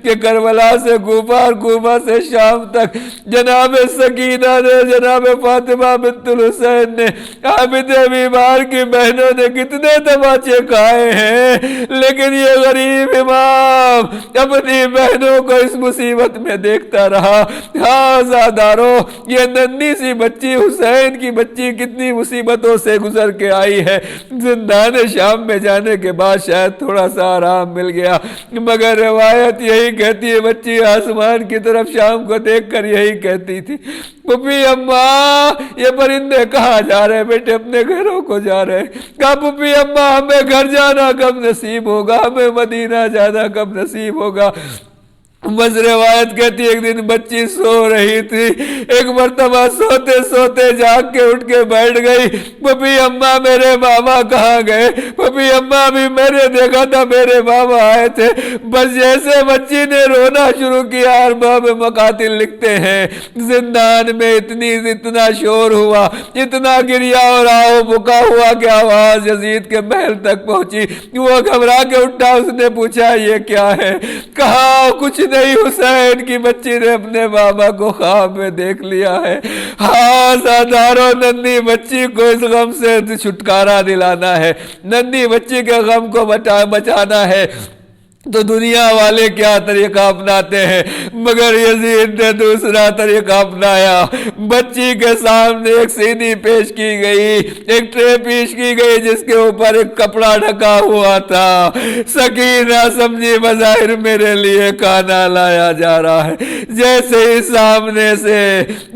کہ کربلا سے کوفہ اور کوفہ سے شام تک جناب سکینہ نے، جناب فاطمہ بنت الحسین نے، عابد بیمار کی بہنوں نے کتنے تماچے کھائے ہیں، لیکن یہ غریب امام اپنی بہنوں کو اس مصیبت میں دیکھتا رہا۔ ہاں عزادارو، یہ ننھی سی بچی، حسین کی بچی کتنی مصیبتوں سے گزر کے آئی ہے۔ زندان شام میں جانے کے بعد شاید تھوڑا سا آرام مل گیا، مگر روایت یہی کہتی ہے، بچی آسمان کی طرف شام کو دیکھ کر یہی کہتی تھی، پھپھی اماں یہ پرندے کہاں جا رہے ہیں؟ بیٹے اپنے گھروں کو جا رہے ہیں۔ کہا پھپھی اماں ہمیں گھر جانا کب نصیب ہوگا، ہمیں مدینہ جانا کب نصیب ہوگا؟ بس روایت کہتی ایک دن بچی سو رہی تھی، ایک مرتبہ سوتے سوتے جاگ کے اٹھ کے بیٹھ گئی، پھپھی اماں میرے ماما کہاں گئے؟ پھپھی اماں بھی میں نے دیکھا تھا میرے ماما آئے تھے۔ بس جیسے بچی نے رونا شروع کیا، ارباب مقاتل لکھتے ہیں زندان میں اتنا شور ہوا، اتنا گریا اور آہو بکا ہوا کہ آواز یزید کے محل تک پہنچی۔ وہ گھبرا کے اٹھا، اس نے پوچھا یہ کیا ہے؟ کہا کچھ نہیں، حسین کی بچی نے اپنے بابا کو خواب میں دیکھ لیا ہے۔ ہاں عزادارو، ننھی بچی کو اس غم سے چھٹکارا دلانا ہے، ننھی بچی کے غم کو بچانا ہے تو دنیا والے کیا طریقہ اپناتے ہیں، مگر یزید نے دوسرا طریقہ اپنایا۔ بچی کے سامنے ایک سینی پیش کی گئی، ایک ٹرے پیش کی گئی جس کے اوپر ایک کپڑا ڈھکا ہوا تھا۔ سکینہ سمجھی بظاہر میرے لیے کھانا لایا جا رہا ہے۔ جیسے ہی سامنے سے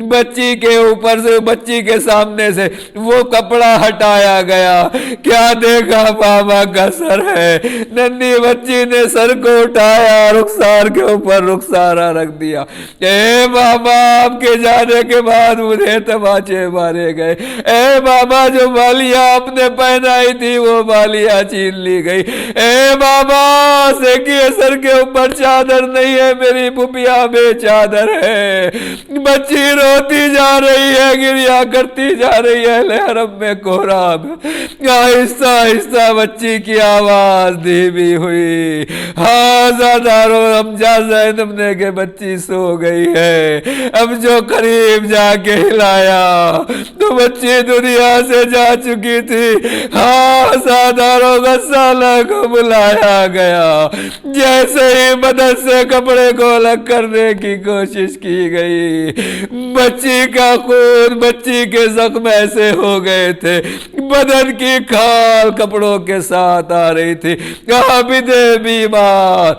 بچی کے اوپر سے، بچی کے سامنے سے وہ کپڑا ہٹایا گیا، کیا دیکھا؟ بابا کا سر ہے۔ ننھی بچی نے سر کو اٹھایا، رخسار کے اوپر رخسارہ رکھ دیا۔ اے بابا، آپ کے جانے کے بعد مجھے تماچے مارے گئے۔ اے بابا، جو بالیاں آپ نے پہنائی تھی وہ بالیاں چھین لی گئی۔ اے بابا، سیکھیے سر کے اوپر چادر نہیں ہے، میری پھپھیاں بے چادر ہے۔ بچی روتی جا رہی ہے، گریا کرتی جا رہی ہے، حرم میں کوہرام۔ آہستہ آہستہ بچی کی آواز دھیمی ہوئی، ہاں زادارو امجا زینب نے کہ بچی سو گئی ہے. اب جو قریب جا کے ہلایا تو بچی دنیا سے جا چکی تھی. ہاں زادارو غسالہ کو بلایا گیا. جیسے ہی بدن سے کپڑے کو الگ کرنے کی کوشش کی گئی، بچی کا خون، بچی کے زخم ایسے ہو گئے تھے، بدن کی کھال کپڑوں کے ساتھ آ رہی تھی. عابد بیمار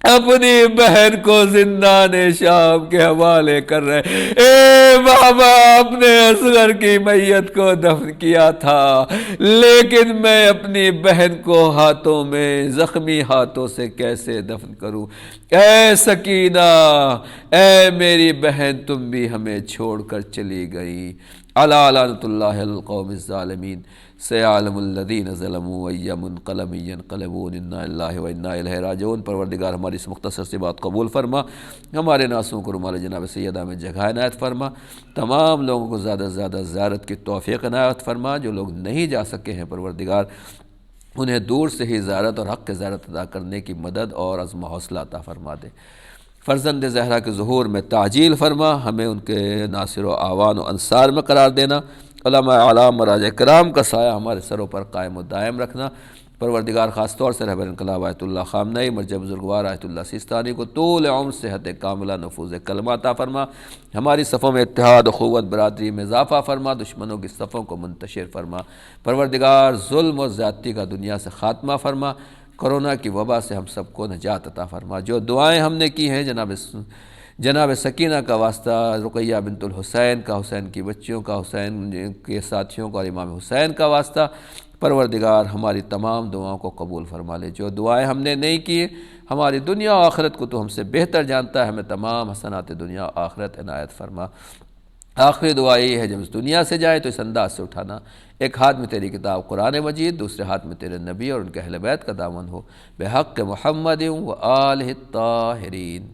اپنی بہن کو زندان شام کے حوالے کر رہے. اے بابا، اپنے اصغر کی میت کو دفن کیا تھا، لیکن میں اپنی بہن کو ہاتھوں میں زخمی ہاتھوں سے کیسے دفن کروں؟ اے سکینہ، اے میری بہن، تم بھی ہمیں چھوڑ کر چلی گئی. الا لعنۃ اللہ القوم الظالمین. سیعلم الذین ظلموا ای منقلب ینقلبون انا للہ و انا الیہ راجعون. پروردگار ہماری اس مختصر سی بات قبول فرما، ہمارے ناسوں کو رومال جناب سیدہ میں جگہ عنایت فرما، تمام لوگوں کو زیادہ سے زیادہ زیارت کی توفیق عنایت فرما. جو لوگ نہیں جا سکے ہیں پروردگار انہیں دور سے ہی زیارت اور حق زیارت ادا کرنے کی مدد اور عزم و حوصلہ عطا فرما دے. فرزند زہرا کے ظہور میں تعجیل فرما، ہمیں ان کے ناصر و اعوان و انصار میں قرار دینا. علماء اعلام مراجع کرام کا سایہ ہمارے سروں پر قائم و دائم رکھنا. پروردگار خاص طور سے رہبر انقلاب آیت اللہ خامنئی، مرجع بزرگوار آیت اللہ سیستانی کو طول عمر، صحت کاملہ، نفوذ کلمہ عطا فرما. ہماری صفوں میں اتحاد و قوت برادری میں اضافہ فرما، دشمنوں کی صفوں کو منتشر فرما. پروردگار ظلم و زیادتی کا دنیا سے خاتمہ فرما. کرونا کی وبا سے ہم سب کو نجات عطا فرما. جو دعائیں ہم نے کی ہیں جناب سکینہ کا واسطہ، رقیہ بنت الحسین کا، حسین کی بچیوں کا، حسین کے ساتھیوں کا اور امام حسین کا واسطہ، پروردگار ہماری تمام دعاؤں کو قبول فرما لے. جو دعائیں ہم نے نہیں کی، ہماری دنیا و آخرت کو تو ہم سے بہتر جانتا ہے، ہمیں تمام حسنات دنیا و آخرت عنایت فرما. آخری دعا یہ ہے، جب اس دنیا سے جائے تو اس انداز سے اٹھانا، ایک ہاتھ میں تیری کتاب قرآن مجید، دوسرے ہاتھ میں تیرے نبی اور ان کے اہل بیت کا دامن ہو، بحق محمد و آلہ الطاہرین.